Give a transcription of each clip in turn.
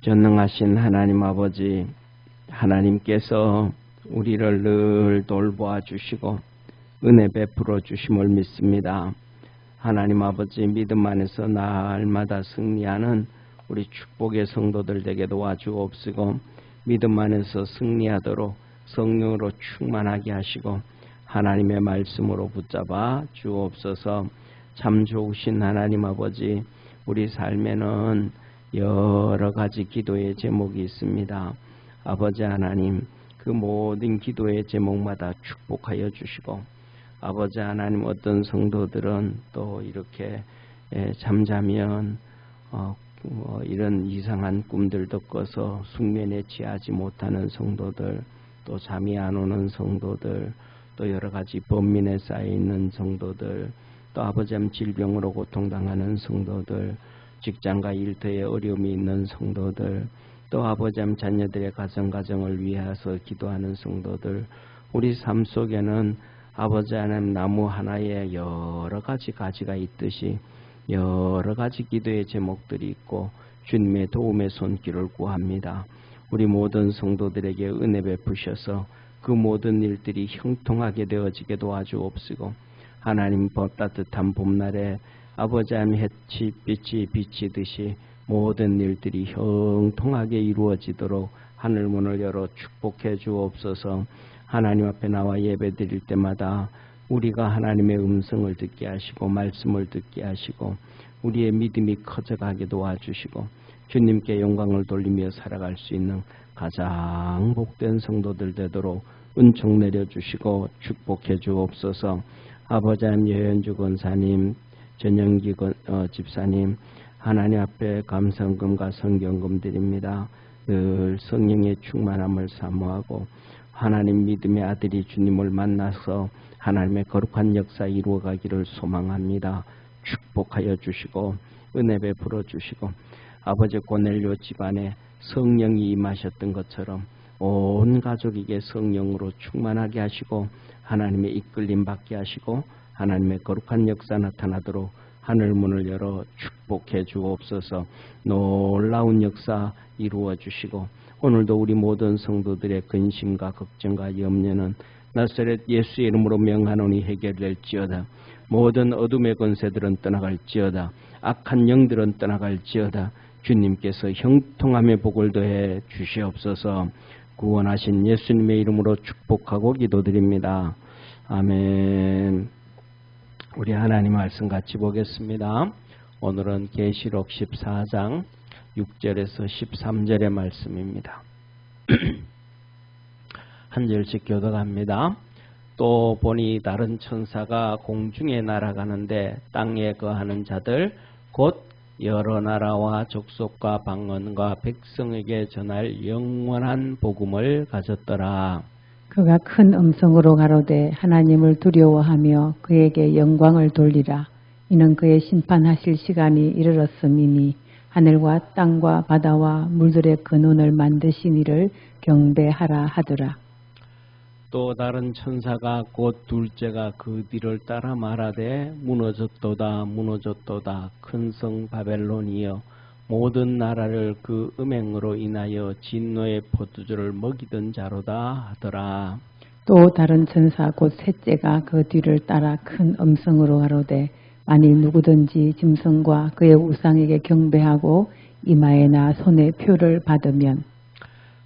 전능하신 하나님 아버지, 하나님께서 우리를 늘 돌보아 주시고 은혜 베풀어 주심을 믿습니다. 하나님 아버지, 믿음 안에서 날마다 승리하는 우리 축복의 성도들 되게 도와주옵시고 믿음 안에서 승리하도록 성령으로 충만하게 하시고 하나님의 말씀으로 붙잡아 주옵소서. 참 좋으신 하나님 아버지, 우리 삶에는 여러 가지 기도의 제목이 있습니다. 아버지 하나님, 그 모든 기도의 제목마다 축복하여 주시고, 아버지 하나님, 어떤 성도들은 또 이렇게 잠자면 이런 이상한 꿈들도 꿔서 숙면에 취하지 못하는 성도들, 또 잠이 안 오는 성도들, 또 여러 가지 범민에 쌓여 있는 성도들, 또 아버지 하나님 질병으로 고통당하는 성도들, 직장과 일터에 어려움이 있는 성도들, 또 아버지 하나님 자녀들의 가정을 위해서 기도하는 성도들, 우리 삶 속에는 아버지 하나님 나무 하나에 여러 가지 가지가 있듯이 여러 가지 기도의 제목들이 있고 주님의 도움의 손길을 구합니다. 우리 모든 성도들에게 은혜 베푸셔서 그 모든 일들이 형통하게 되어지게 도와주옵시고, 하나님 따뜻한 봄날에 아버지 하나님 햇빛이 비치듯이 모든 일들이 형통하게 이루어지도록 하늘문을 열어 축복해 주옵소서. 하나님 앞에 나와 예배 드릴 때마다 우리가 하나님의 음성을 듣게 하시고 말씀을 듣게 하시고 우리의 믿음이 커져가게 도와주시고 주님께 영광을 돌리며 살아갈 수 있는 가장 복된 성도들 되도록 은총 내려주시고 축복해 주옵소서. 아버지 하나님, 여현주 권사님, 전영기 집사님, 하나님 앞에 감성금과 성경금 드립니다. 늘 성령의 충만함을 사모하고 하나님 믿음의 아들이 주님을 만나서 하나님의 거룩한 역사 이루어가기를 소망합니다. 축복하여 주시고 은혜 베풀어 주시고, 아버지 고넬료 집안에 성령이 임하셨던 것처럼 온 가족에게 성령으로 충만하게 하시고 하나님의 이끌림 받게 하시고 하나님의 거룩한 역사 나타나도록 하늘문을 열어 축복해 주옵소서. 놀라운 역사 이루어 주시고 오늘도 우리 모든 성도들의 근심과 걱정과 염려는 나사렛 예수의 이름으로 명하노니 해결될지어다. 모든 어둠의 권세들은 떠나갈지어다. 악한 영들은 떠나갈지어다. 주님께서 형통함의 복을 더해 주시옵소서. 구원하신 예수님의 이름으로 축복하고 기도드립니다. 아멘. 우리 하나님 말씀 같이 보겠습니다. 오늘은 계시록 14장 6절에서 13절의 말씀입니다. 한 절씩 교독합니다. 또 보니 다른 천사가 공중에 날아가는데 땅에 거하는 자들 곧 여러 나라와 족속과 방언과 백성에게 전할 영원한 복음을 가졌더라. 그가 큰 음성으로 가로되 하나님을 두려워하며 그에게 영광을 돌리라. 이는 그의 심판하실 시간이 이르렀음이니 하늘과 땅과 바다와 물들의 근원을 만드신 이를 경배하라 하더라. 또 다른 천사가 곧 둘째가 그 뒤를 따라 말하되 무너졌도다 무너졌도다 큰 성 바벨론이여 모든 나라를 그 음행으로 인하여 진노의 포도주를 먹이던 자로다 하더라. 또 다른 천사 곧 셋째가 그 뒤를 따라 큰 음성으로 가로되 만일 누구든지 짐승과 그의 우상에게 경배하고 이마에나 손에 표를 받으면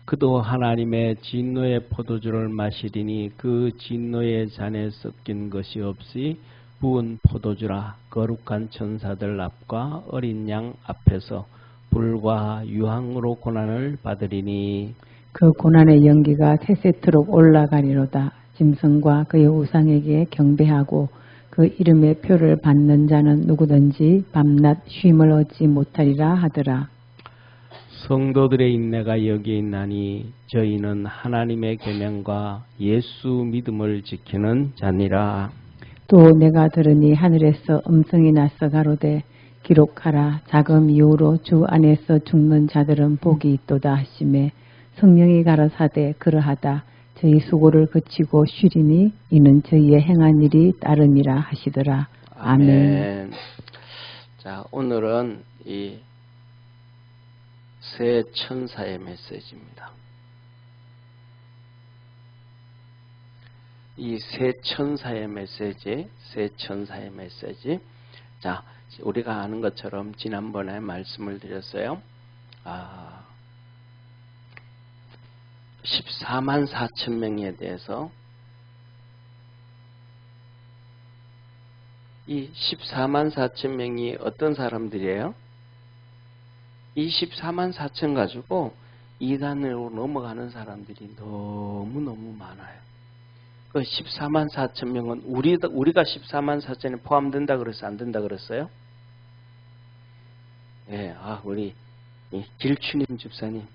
그도 하나님의 진노의 포도주를 마시리니 그 진노의 잔에 섞인 것이 없이 부은 포도주라. 거룩한 천사들 앞과 어린 양 앞에서 불과 유황으로 고난을 받으리니 그 고난의 연기가 세세토록 올라가리로다. 짐승과 그의 우상에게 경배하고 그 이름의 표를 받는 자는 누구든지 밤낮 쉼을 얻지 못하리라 하더라. 성도들의 인내가 여기에 있나니 저희는 하나님의 계명과 예수 믿음을 지키는 자니라. 또 내가 들으니 하늘에서 음성이 나서 가로되 기록하라. 자금 이후로 주 안에서 죽는 자들은 복이 있도다 하시매 성령이 가라사대 그러하다. 저희 수고를 그치고 쉬리니 이는 저희의 행한 일이 따름이라 하시더라. 아멘. 자, 오늘은 이 새 천사의 메시지입니다. 이 새 천사의 메시지, 자, 우리가 아는 것처럼 지난번에 말씀을 드렸어요. 14만 4천 명에 대해서 이 14만 4천 명이 어떤 사람들이에요? 이 14만 4천 가지고 이단으로 넘어가는 사람들이 너무너무 많아요. 그 14만 4천 명은 우리가 14만 4천에 포함된다 그랬어요? 안 된다 그랬어요? 예, 우리 길추님 집사님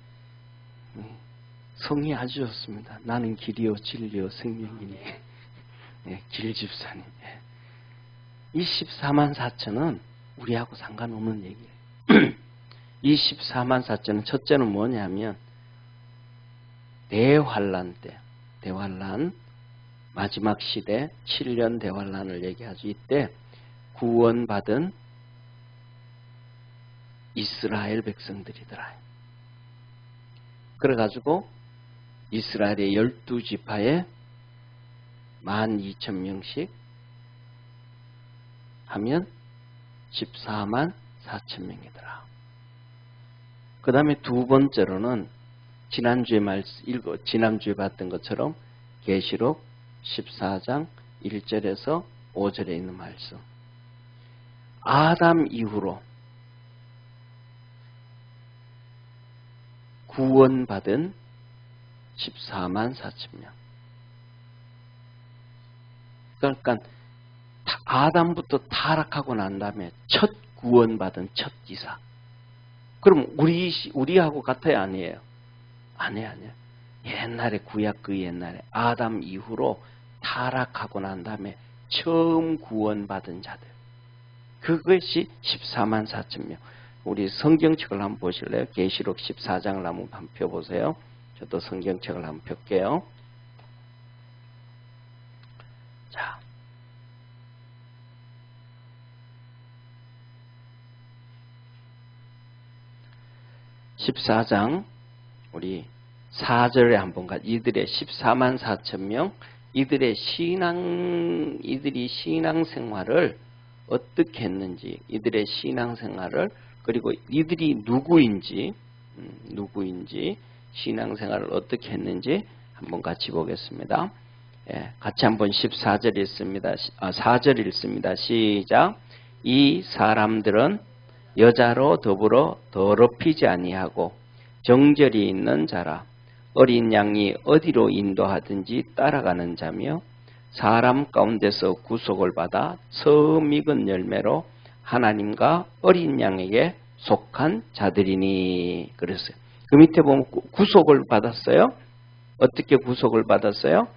성이 아주 좋습니다. 나는 길이요 진리요 생명이니. 예, 길 집사님. 예. 이 14만 4천은 우리하고 상관없는 얘기예요. 이 14만 4천은 첫째는 뭐냐면 대환란 때, 대환란 마지막 시대 7년 대환란을 얘기하죠. 이때 구원받은 이스라엘 백성들이더라. 그래가지고 이스라엘의 12지파에 12,000명씩 하면 14만 4천 명이더라. 그 다음에 두 번째로는 지난주에 봤던 것처럼 계시록 14장 1절에서 5절에 있는 말씀. 아담 이후로 구원받은 14만 4천 명. 그러니까 아담부터 타락하고 난 다음에 첫 구원받은 첫 기사. 그럼 우리하고 같아요? 아니에요? 아니에요. 옛날에 구약 그 옛날에 아담 이후로 타락하고 난 다음에 처음 구원받은 자들. 그것이 14만 4천 명. 우리 성경책을 한번 보실래요? 계시록 14장을 한번 펴보세요. 저도 성경책을 한번 펼게요. 자, (14장) 우리 4절에 한번 이들의 14만 4천 명, 이들이 신앙생활을 어떻게 했는지, 이들의 신앙생활을, 그리고 이들이 누구인지 신앙생활을 어떻게 했는지 한번 같이 보겠습니다. 예, 같이 한번 14절 읽습니다. 4절 읽습니다. 시작. 이 사람들은 여자로 더불어 더럽히지 아니하고 정절이 있는 자라. 어린 양이 어디로 인도하든지 따라가는 자며 사람 가운데서 구속을 받아 처음 익은 열매로 하나님과 어린 양에게 속한 자들이니. 그랬어요. 그 밑에 보면 구속을 받았어요. 어떻게 구속을 받았어요?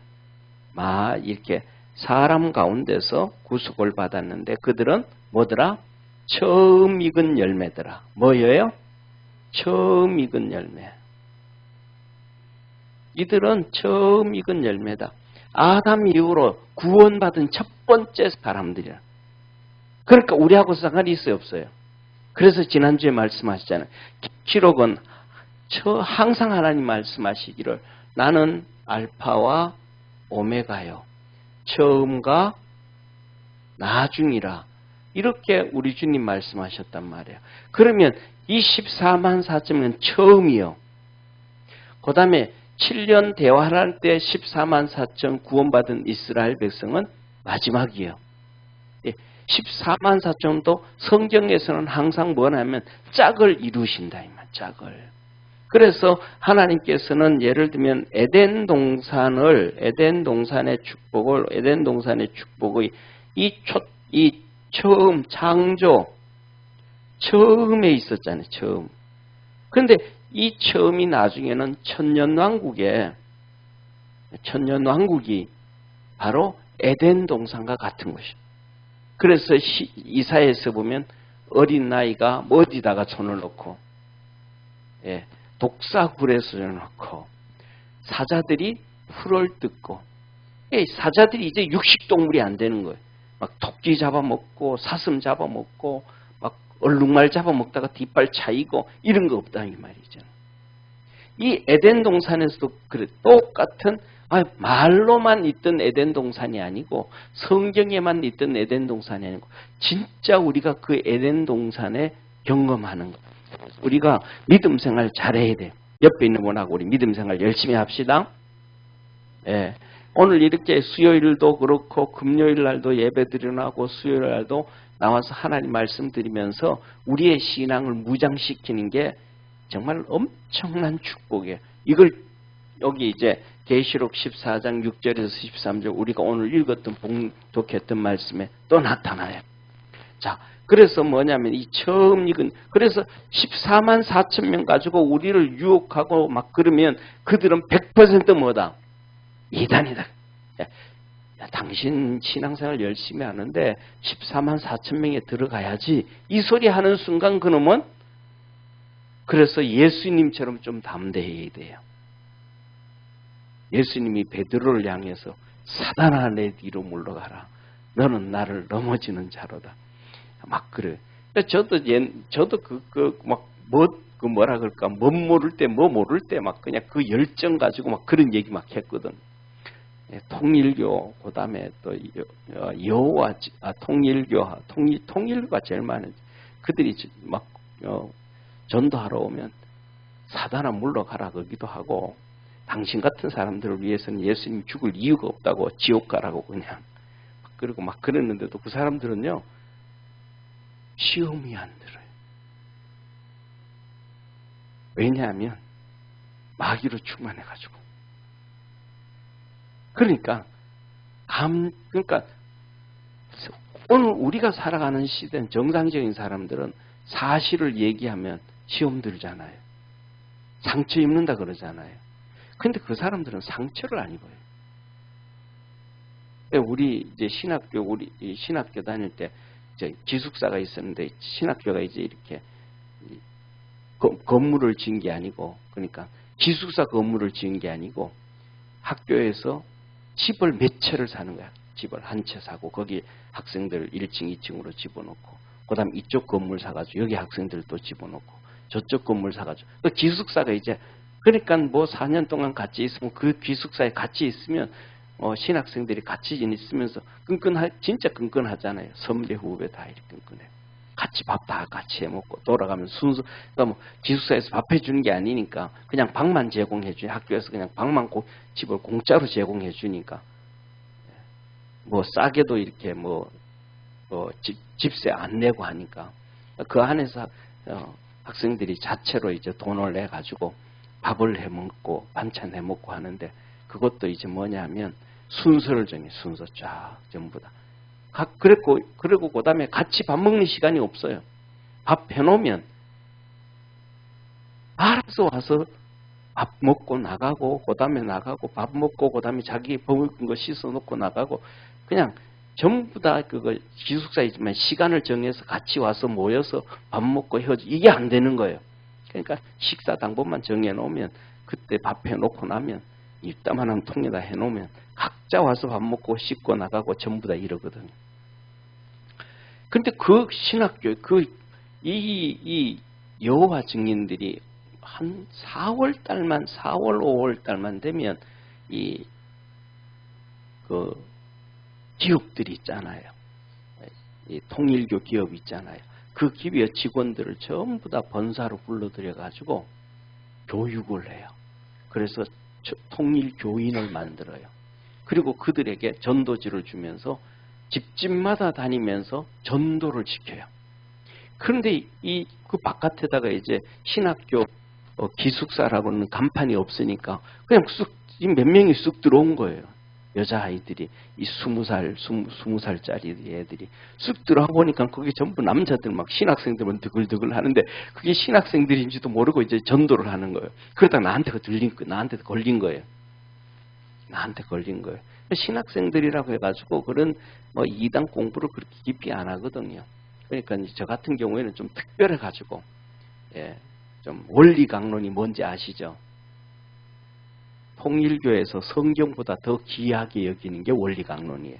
이렇게 사람 가운데서 구속을 받았는데 그들은 뭐더라? 처음 익은 열매더라. 뭐예요? 처음 익은 열매. 이들은 처음 익은 열매다. 아담 이후로 구원받은 첫 번째 사람들이야. 그러니까 우리하고 상관이 있어요, 없어요? 그래서 지난주에 말씀하셨잖아요. 기록은 항상 하나님 말씀하시기를 나는 알파와 오메가요. 처음과 나중이라. 이렇게 우리 주님 말씀하셨단 말이에요. 그러면 이 14만 4천은 처음이요. 그 다음에 7년 대환란 때 14만 4천 구원받은 이스라엘 백성은 마지막이에요. 14만 4천도 성경에서는 항상 뭐냐면 짝을 이루신다. 짝을. 그래서 하나님께서는 예를 들면 에덴 동산의 축복의 이 처음 창조 처음에 있었잖아요. 처음. 그런데 이 처음이 나중에는 천년왕국이 바로 에덴 동산과 같은 것이죠. 그래서 이사야에서 보면 어린 나이가 어디다가 손을 놓고 독사굴에 손을 놓고 사자들이 풀을 뜯고 사자들이 이제 육식동물이 안 되는 거예요. 막 토끼 잡아먹고 사슴 잡아먹고 막 얼룩말 잡아먹다가 뒷발 차이고 이런 거 없다 이 말이죠. 이 에덴 동산에서도 그래 똑같은 말로만 있던 에덴 동산이 아니고 성경에만 있던 에덴 동산이 아니고 진짜 우리가 그 에덴 동산에 경험하는 거. 우리가 믿음 생활 잘해야 돼요. 옆에 있는 분하고 우리 믿음 생활 열심히 합시다. 예. 오늘 이렇게 수요일도 그렇고 금요일 날도 예배 드리나고 수요일 날도 나와서 하나님 말씀 드리면서 우리의 신앙을 무장시키는 게 정말 엄청난 축복이에요. 이걸 여기 이제 계시록 14장 6절에서 13절 우리가 오늘 읽었던 봉독했던 말씀에 또 나타나요. 자, 그래서 뭐냐면 이 처음 읽은 그래서 14만 4천 명 가지고 우리를 유혹하고 막 그러면 그들은 100% 뭐다? 이단이다. 야, 당신 신앙생활 열심히 하는데 14만 4천 명에 들어가야지. 이 소리 하는 순간 그놈은 그래서 예수님처럼 좀 담대해야 돼요. 예수님이 베드로를 향해서 사단아 내 뒤로 물러가라. 너는 나를 넘어지는 자로다. 막 그래. 저도 뭐라 그럴까 뭐 모를 때 막 그냥 그 열정 가지고 막 그런 얘기 막 했거든. 통일교 그다음에 또 여호와 통일교가 제일 많은 그들이 막 전도하러 오면 사단아 물러가라 거기도 하고 당신 같은 사람들을 위해서는 예수님 죽을 이유가 없다고 지옥 가라고 그냥 그리고 막 그랬는데도 그 사람들은요 시험이 안 들어요. 왜냐하면 마귀로 충만해가지고. 그러니까 오늘 우리가 살아가는 시대는 정상적인 사람들은 사실을 얘기하면 시험 들잖아요. 상처 입는다 그러잖아요. 근데 그 사람들은 상처를 안 입어요. 우리 이제 신학교 다닐 때 이제 기숙사가 있었는데 신학교가 이제 이렇게 건물을 지은 게 아니고 그러니까 기숙사 건물을 지은 게 아니고 학교에서 집을 몇 채를 사는 거야. 집을 한 채 사고 거기 학생들 1층, 2층으로 집어넣고 그 다음 이쪽 건물 사가지고 여기 학생들 또 집어넣고 저쪽 건물 사가지고 그 기숙사가 이제 그러니까 뭐 4년 동안 같이 있으면 그 기숙사에 같이 있으면 신학생들이 같이 있으면서 진짜 끈끈하잖아요. 선배 후배 다 이렇게 끈끈해요. 같이 밥 다 같이 해먹고 돌아가면 순수 그러니까 뭐 기숙사에서 밥 해주는 게 아니니까 그냥 방만 제공해 주니 학교에서 그냥 방만 집을 공짜로 제공해 주니까 뭐 싸게도 이렇게 집세 안 내고 하니까 그 안에서 학생들이 자체로 이제 돈을 내 가지고 밥을 해 먹고 반찬 해 먹고 하는데 그것도 이제 뭐냐면 순서를 정해 순서 쫙 전부 다. 그리고 그 다음에 같이 밥 먹는 시간이 없어요. 밥 해놓으면 알아서 와서 밥 먹고 나가고 그 다음에 나가고 밥 먹고 그 다음에 자기 먹은 거 씻어 놓고 나가고 그냥 전부 다 그거 기숙사이지만 시간을 정해서 같이 와서 모여서 밥 먹고 헤어지 이게 안 되는 거예요. 그러니까 식사 당번만 정해놓으면 그때 밥 해놓고 나면 이따만한 통에다 해놓으면 각자 와서 밥 먹고 씻고 나가고 전부 다 이러거든요. 근데 그 신학교 이 여호와 증인들이 한 4월, 5월 달만 되면 이 기업들이 있잖아요. 이 통일교 기업 있잖아요. 그 기업의 직원들을 전부 다 번사로 불러들여 가지고 교육을 해요. 그래서 통일교인을 만들어요. 그리고 그들에게 전도지를 주면서 집집마다 다니면서 전도를 시켜요. 그런데 그 바깥에다가 이제 신학교 기숙사라고는 간판이 없으니까 그냥 몇 명이 쑥 들어온 거예요. 여자아이들이 이 20살짜리 애들이 쑥 들어와 보니까 거기 전부 남자들 막 신학생들은 드글드글 하는데 그게 신학생들인지도 모르고 이제 전도를 하는 거예요. 그러다가 나한테 걸린 거예요. 나한테 걸린 거예요. 신학생들이라고 해가지고 그런 이단 공부를 그렇게 깊이 안 하거든요. 그러니까 저 같은 경우에는 좀 특별해가지고 좀 원리 강론이 뭔지 아시죠? 통일교에서 성경보다 더 귀하게 여기는 게 원리 강론이에요.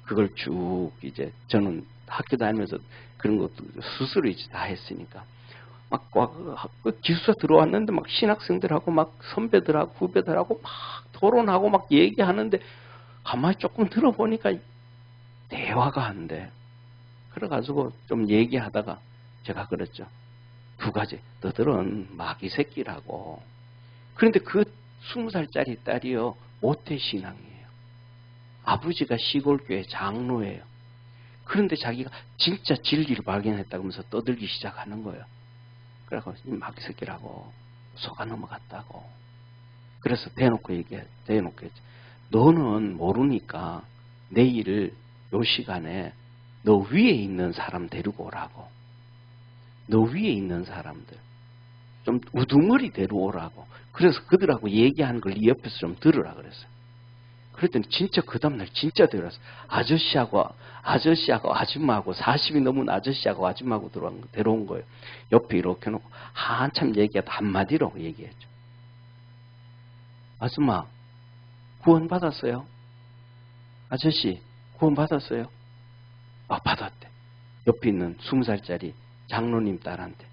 그걸 쭉 이제 저는 학교 다니면서 그런 것도 스스로 이제 다 했으니까. 막 기숙사 들어왔는데 막 신학생들하고 막 선배들하고 후배들하고 막 토론하고 막 얘기하는데 가만히 조금 들어보니까 대화가 안 돼. 그래가지고 좀 얘기하다가 제가 그랬죠. 두 가지. 너들은 마귀 새끼라고. 그런데 그 20살짜리 딸이요. 모태신앙이에요. 아버지가 시골교회 장로예요. 그런데 자기가 진짜 진리를 발견했다면서 떠들기 시작하는 거예요. 그래서 마귀 새끼라고 속아 넘어갔다고. 그래서 대놓고 얘기해. 대놓고 했죠. 너는 모르니까 내일 요 시간에 너 위에 있는 사람 데리고 오라고. 너 위에 있는 사람들. 좀 우두머리 데려오라고. 그래서 그들하고 얘기하는 걸 네 옆에서 좀 들으라 그랬어요. 그랬더니 진짜 그 다음날 진짜 데려왔어. 아저씨하고 아줌마하고 40이 넘은 아저씨하고 아줌마하고 데려온 거예요. 옆에 이렇게 놓고 한참 얘기하다 한마디로 얘기했죠. 아줌마 구원 받았어요? 아저씨 구원 받았어요? 아 받았대. 옆에 있는 20살짜리 장로님 딸한테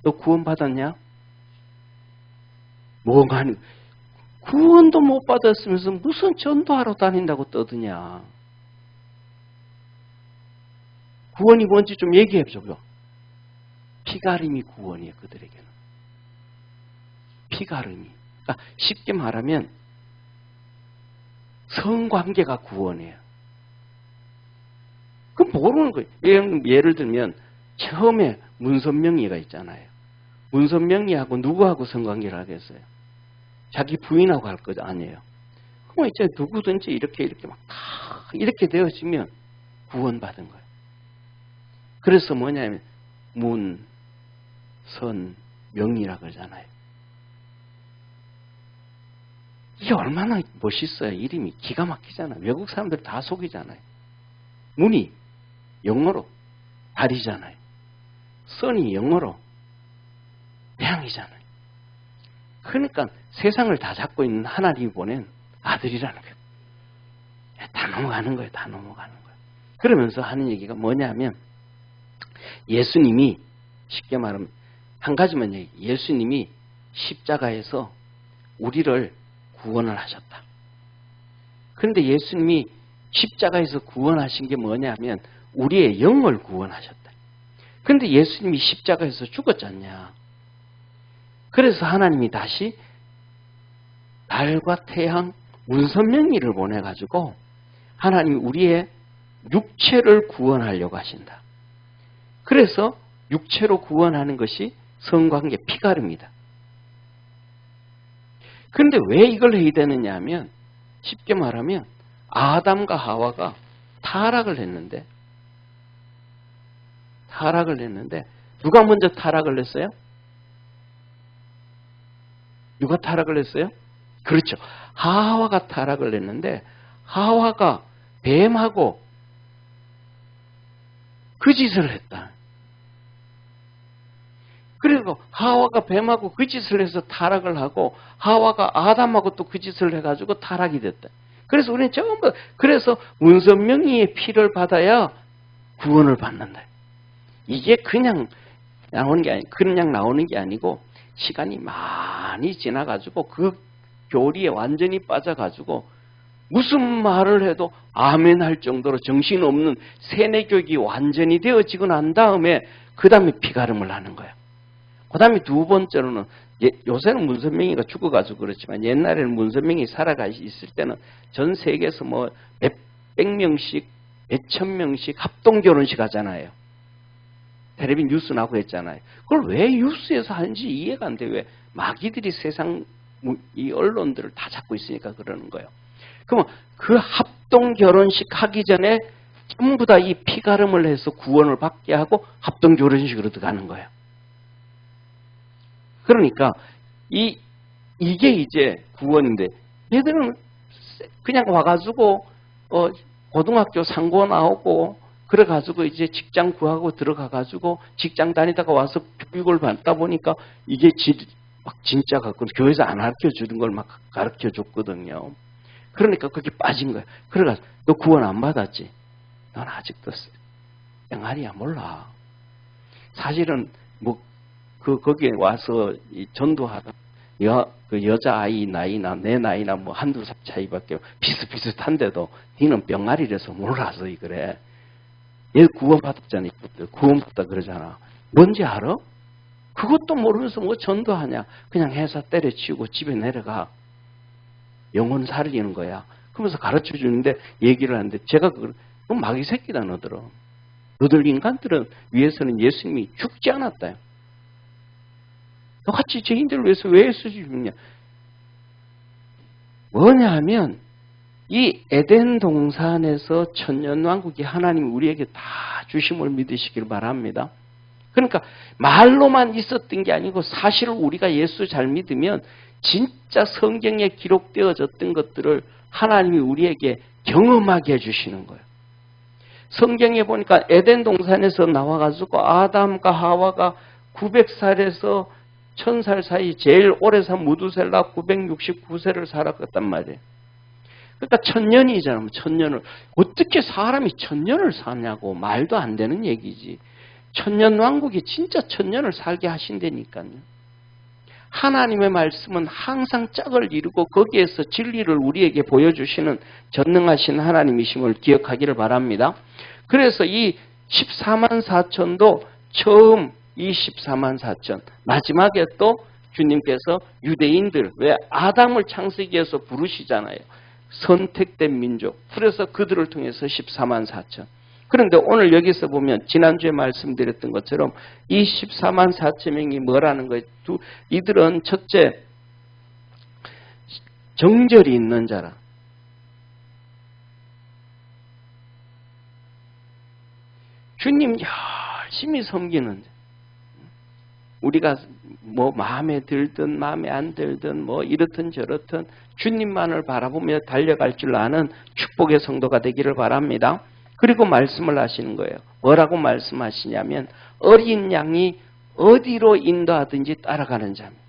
너 구원 받았냐? 뭐가 아니고 구원도 못 받았으면서 무슨 전도하러 다닌다고 떠드냐. 구원이 뭔지 좀 얘기해줘요. 피가름이 구원이에요. 그들에게는. 피가름이. 그러니까 쉽게 말하면 성관계가 구원이에요. 그럼 모르는 거예요. 예를 들면 처음에 문선명이가 있잖아요. 문선명이하고 누구하고 성관계를 하겠어요? 자기 부인하고 할 거 아니에요. 그럼 이제 누구든지 이렇게 막 다 이렇게 되어지면 구원받은 거예요. 그래서 뭐냐면 문, 선, 명이라 그러잖아요. 이게 얼마나 멋있어요. 이름이 기가 막히잖아요. 외국 사람들 다 속이잖아요. 문이 영어로 다리잖아요. 선이 영어로 태양이잖아요. 그러니까 세상을 다 잡고 있는 하나님이 보낸 아들이라는 거예요. 다 넘어가는 거예요. 다 넘어가는 거예요. 그러면서 하는 얘기가 뭐냐면 예수님이 쉽게 말하면 한 가지만 얘기해요. 예수님이 십자가에서 우리를 구원을 하셨다. 그런데 예수님이 십자가에서 구원하신 게 뭐냐면 우리의 영을 구원하셨다. 그런데 예수님이 십자가에서 죽었지 않냐. 그래서 하나님이 다시 달과 태양, 문선명리를 보내가지고 하나님이 우리의 육체를 구원하려고 하신다. 그래서 육체로 구원하는 것이 성관계 피가름이다. 그런데 왜 이걸 해야 되느냐 하면 쉽게 말하면 아담과 하와가 타락을 했는데 누가 먼저 타락을 했어요? 누가 타락을 했어요? 그렇죠. 하와가 타락을 했는데 하와가 뱀하고 그 짓을 했다. 그리고 하와가 뱀하고 그 짓을 해서 타락을 하고 하와가 아담하고 또 그 짓을 해가지고 타락이 됐다. 그래서 우리는 전부 그래서 문선명리의 피를 받아야 구원을 받는다. 이게 그냥 나오는 게 아니고 시간이 많이 지나가지고 그 교리에 완전히 빠져가지고 무슨 말을 해도 아멘 할 정도로 정신없는 세뇌교육이 완전히 되어지고 난 다음에 그 다음에 피가름을 하는 거예요. 그 다음에 두 번째로는 요새는 문선명이가 죽어가지고 그렇지만 옛날에는 문선명이 살아가 있을 때는 전 세계에서 뭐 몇백 명씩 몇천 명씩 합동결혼식 하잖아요. 텔레비 뉴스 나오고 했잖아요. 그걸 왜 뉴스에서 하는지 이해가 안 돼. 왜 마귀들이 세상 이 언론들을 다 잡고 있으니까 그러는 거예요. 그러면 그 합동결혼식 하기 전에 전부 다 이 피가름을 해서 구원을 받게 하고 합동결혼식으로 들어가는 거예요. 그러니까 이게 이제 구원인데 얘들은 그냥 와가지고 고등학교 상고 나오고 그래가지고 이제 직장 구하고 들어가가지고 직장 다니다가 와서 교육을 받다 보니까 이게 막 진짜 갖고 교회에서 안 가르쳐 주는 걸 막 가르쳐 줬거든요. 그러니까 거기 빠진 거예요. 그래가지고 너 구원 안 받았지? 넌 아직도 병아리야 몰라. 사실은 뭐 거기에 와서 전도하던 그 여자아이 나이나 내 나이나 뭐 한두 살 차이밖에 비슷비슷한데도 니는 병아리라서 몰라서 그래. 얘 구원받았잖아. 구원받다 그러잖아. 뭔지 알아? 그것도 모르면서 뭐 전도하냐. 그냥 회사 때려치우고 집에 내려가. 영혼 살리는 거야. 그러면서 가르쳐 주는데 얘기를 하는데 제가 그건 마귀 새끼다 너들은. 너들 인간들은 위해서는 예수님이 죽지 않았다. 너같이 죄인들을 위해서 왜 애써주느냐. 뭐냐 하면 이 에덴 동산에서 천년왕국이 하나님이 우리에게 다 주심을 믿으시길 바랍니다. 그러니까 말로만 있었던 게 아니고 사실 우리가 예수 잘 믿으면 진짜 성경에 기록되어졌던 것들을 하나님이 우리에게 경험하게 해주시는 거예요. 성경에 보니까 에덴 동산에서 나와가지고 아담과 하와가 900살에서 1000살 사이 제일 오래 산 무두셀라 969세를 살았단 말이에요. 그러니까 1000년이잖아요. 1000년을. 어떻게 사람이 1000년을 사냐고. 말도 안 되는 얘기지. 1000년 왕국이 진짜 1000년을 살게 하신다니까요. 하나님의 말씀은 항상 짝을 이루고 거기에서 진리를 우리에게 보여주시는 전능하신 하나님이심을 기억하기를 바랍니다. 그래서 이 14만 4천도 처음 이 14만 4천 마지막에 또 주님께서 유대인들 왜 아담을 창세기에서 부르시잖아요. 선택된 민족. 그래서 그들을 통해서 14만 4천. 그런데 오늘 여기서 보면 지난주에 말씀드렸던 것처럼 이 14만 4천 명이 뭐라는 거예요? 이들은 첫째 정절이 있는 자라. 주님 열심히 섬기는 자. 우리가 뭐 마음에 들든 마음에 안 들든 뭐 이렇든 저렇든 주님만을 바라보며 달려갈 줄 아는 축복의 성도가 되기를 바랍니다. 그리고 말씀을 하시는 거예요. 뭐라고 말씀하시냐면 어린 양이 어디로 인도하든지 따라가는 자입니다.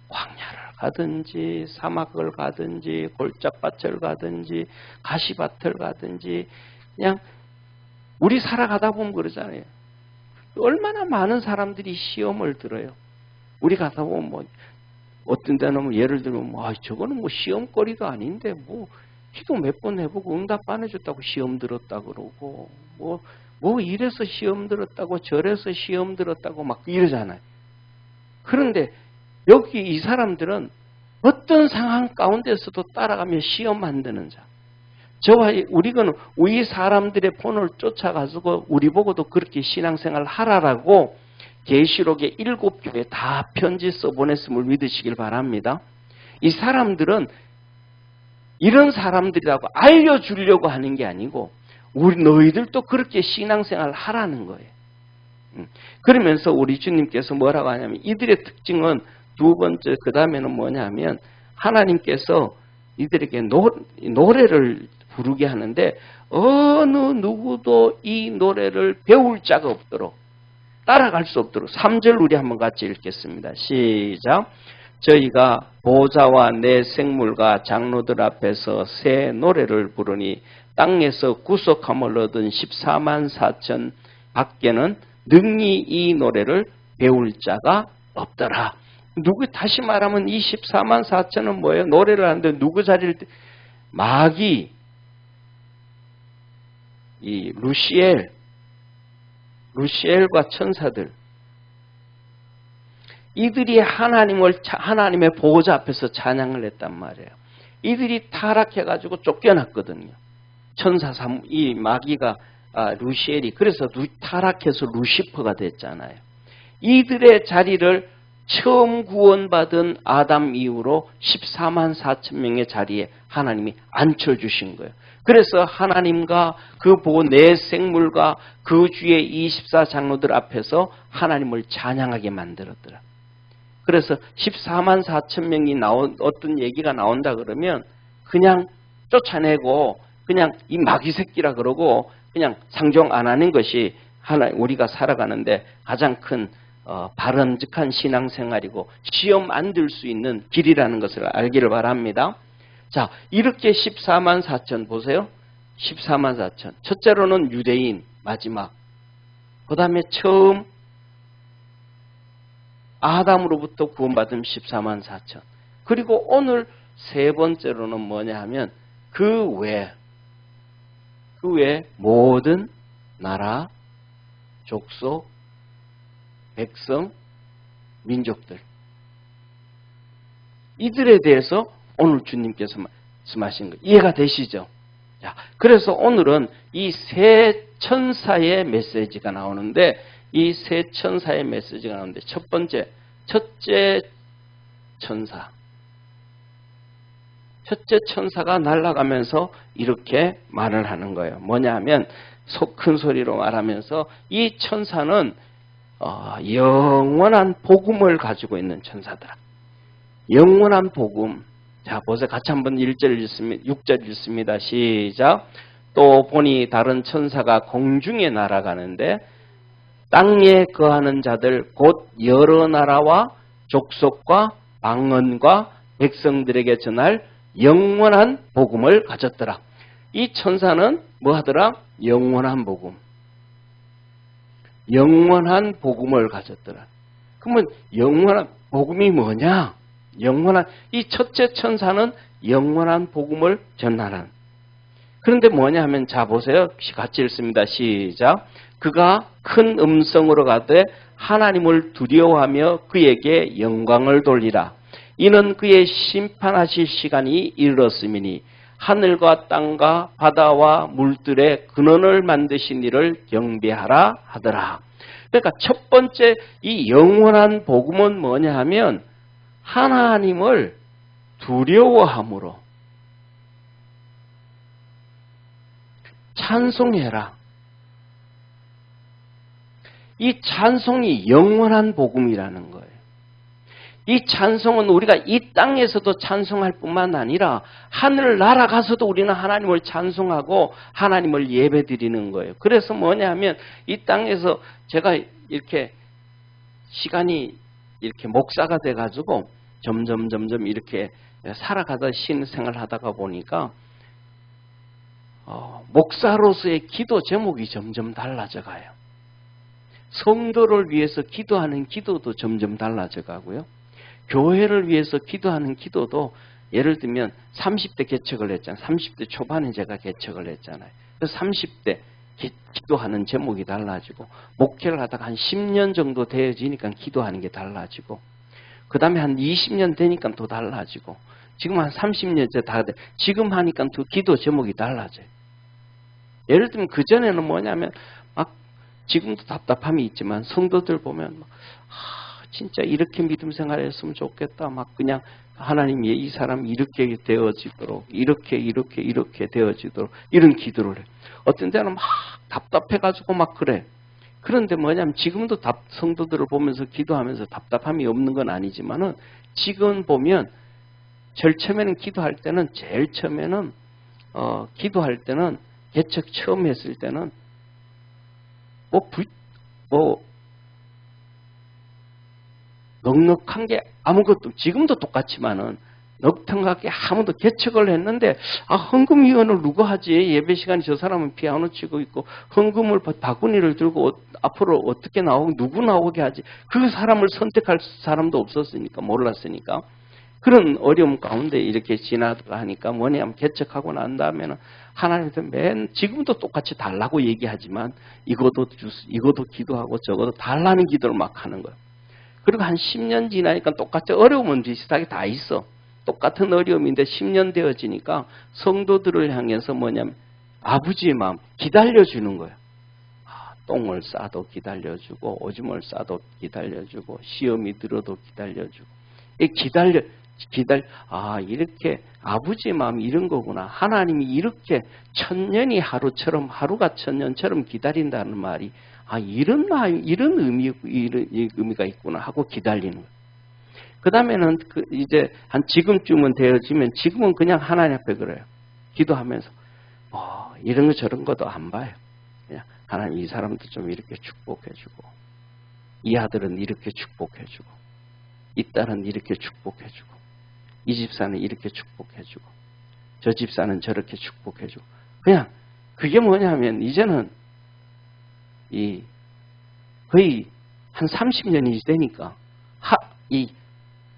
광야를 가든지 사막을 가든지 골짜밭을 가든지 가시밭을 가든지 그냥 우리 살아가다 보면 그러잖아요. 얼마나 많은 사람들이 시험을 들어요. 우리 가다 보면 뭐 어떤 데는 뭐 예를 들면 뭐 저거는 뭐 시험거리도 아닌데 뭐 기도 몇 번 해보고 응답 안 해줬다고 시험 들었다 그러고 뭐 이래서 시험 들었다고 저래서 시험 들었다고 막 이러잖아요. 그런데 여기 이 사람들은 어떤 상황 가운데서도 따라가며 시험 만드는 자. 저와 우리 사람들의 본을 쫓아가지고 우리 보고도 그렇게 신앙생활 하라라고 계시록의 7교회 다 편지 써보냈음을 믿으시길 바랍니다. 이 사람들은 이런 사람들이라고 알려주려고 하는 게 아니고 너희들도 그렇게 신앙생활 하라는 거예요. 그러면서 우리 주님께서 뭐라고 하냐면 이들의 특징은 두 번째 그 다음에는 뭐냐면 하나님께서 이들에게 노래를 부르게 하는데 어느 누구도 이 노래를 배울 자가 없도록 따라갈 수 없도록 3절 우리 한번 같이 읽겠습니다. 시작. 저희가 보좌와 내 생물과 장로들 앞에서 새 노래를 부르니 땅에서 구속함을 얻은 14만 4천 밖에는 능히 이 노래를 배울 자가 없더라. 다시 말하면 이 14만 4천은 뭐예요? 노래를 하는데 누구 자리를 마귀 이 루시엘과 천사들 이들이 하나님의 보호자 앞에서 찬양을 했단 말이에요. 이들이 타락해가지고 쫓겨났거든요. 이 마귀가 루시엘이 그래서 타락해서 루시퍼가 됐잖아요. 이들의 자리를 처음 구원받은 아담 이후로 14만 4천 명의 자리에 하나님이 앉혀주신 거예요. 그래서 하나님과 그 내 생물과 그 주의 24장로들 앞에서 하나님을 찬양하게 만들었더라. 그래서 14만 4천 명이 어떤 얘기가 나온다 그러면 그냥 쫓아내고 그냥 이 마귀 새끼라 그러고 그냥 상종 안 하는 것이 우리가 살아가는데 가장 큰 바람직한 신앙생활이고 시험 안 들 수 있는 길이라는 것을 알기를 바랍니다. 자, 이렇게 14만 4천 보세요. 14만 4천. 첫째로는 유대인 마지막 그 다음에 처음 아담으로부터 구원받은 14만 4천. 그리고 오늘 세 번째로는 뭐냐 하면 그 외에 모든 나라, 족속, 백성, 민족들. 이들에 대해서 오늘 주님께서 말씀하신 거 이해가 되시죠? 자, 그래서 오늘은 이 세 천사의 메시지가 나오는데 이 세 천사의 메시지가 나오는데 첫째 천사가 날아가면서 이렇게 말을 하는 거예요. 뭐냐 하면 큰 소리로 말하면서 이 천사는 영원한 복음을 가지고 있는 천사더라. 영원한 복음. 자, 보세요. 같이 한번 6절 읽습니다. 시작. 또 보니 다른 천사가 공중에 날아가는데 땅에 거하는 자들 곧 여러 나라와 족속과 방언과 백성들에게 전할 영원한 복음을 가졌더라. 이 천사는 뭐 하더라? 영원한 복음. 영원한 복음을 가졌더라. 그러면 영원한 복음이 뭐냐? 이 첫째 천사는 영원한 복음을 전하는. 그런데 뭐냐 하면 자 보세요. 같이 읽습니다. 시작. 그가 큰 음성으로 가되 하나님을 두려워하며 그에게 영광을 돌리라. 이는 그의 심판하실 시간이 이르렀음이니 하늘과 땅과 바다와 물들의 근원을 만드신 이를 경배하라 하더라. 그러니까 첫 번째 이 영원한 복음은 뭐냐 하면 하나님을 두려워함으로 찬송해라. 이 찬송이 영원한 복음이라는 거예요. 이 찬송은 우리가 이 땅에서도 찬송할 뿐만 아니라 하늘 날아가서도 우리는 하나님을 찬송하고 하나님을 예배드리는 거예요. 그래서 뭐냐 하면 이 땅에서 제가 이렇게 시간이 이렇게 목사가 돼가지고 점점 이렇게 살아가다 신생활 하다가 보니까 목사로서의 기도 제목이 점점 달라져 가요. 성도를 위해서 기도하는 기도도 점점 달라져 가고요. 교회를 위해서 기도하는 기도도 예를 들면 30대 개척을 했잖아요. 30대 초반에 제가 개척을 했잖아요. 그래서 30대 기도하는 제목이 달라지고 목회를 하다가 한 10년 정도 되어지니까 기도하는 게 달라지고 그 다음에 한 20년 되니까 또 달라지고 지금 한 30년째 다 돼. 지금 하니까 또 기도 제목이 달라져요. 예를 들면 그전에는 뭐냐면 막 지금도 답답함이 있지만 성도들 보면 진짜 이렇게 믿음 생활했으면 좋겠다. 막 그냥 하나님이 이 사람이 이렇게 되어지도록 이렇게 되어지도록 이런 기도를 해. 어떤 때는 막 답답해가지고 막 그래. 그런데 뭐냐면 지금도 성도들을 보면서 기도하면서 답답함이 없는 건 아니지만은 지금 보면 제일 처음에는 기도할 때는 개척 처음 했을 때는 넉넉한 게 아무것도 지금도 똑같지만은 넉넉하게 아무도 개척을 했는데 헌금위원을 누가 하지? 예배 시간에 저 사람은 피아노 치고 있고 헌금을 바구니를 들고 앞으로 어떻게 나오고 누구 나오게 하지? 그 사람을 선택할 사람도 없었으니까 몰랐으니까 그런 어려움 가운데 이렇게 지나가니까 뭐냐면 개척하고 난 다음에는 하나님한테 지금도 똑같이 달라고 얘기하지만 이것도 기도하고 저것도 달라는 기도를 막 하는 거예요. 그리고 한 10년 지나니까 똑같이 어려움은 비슷하게 다 있어. 똑같은 어려움인데 10년 되어지니까 성도들을 향해서 뭐냐면 아버지의 마음 기다려주는 거예요. 똥을 싸도 기다려주고 오줌을 싸도 기다려주고 시험이 들어도 기다려주고 이렇게 아버지의 마음이 이런 거구나. 하나님이 이렇게 천년이 하루처럼 하루가 천년처럼 기다린다는 말이 이런 의미가 있구나 하고 기다리는 거예요. 그 다음에는 이제 한 지금쯤은 되어지면 지금은 그냥 하나님 앞에 그래요. 기도하면서 이런 거 저런 것도 안 봐요. 그냥 하나님 이 사람도 좀 이렇게 축복해주고 이 아들은 이렇게 축복해주고 이 딸은 이렇게 축복해주고 이 집사는 이렇게 축복해주고 저 집사는 저렇게 축복해주고 그냥 그게 뭐냐면 이제는 이 거의 한 30년이 되니까 이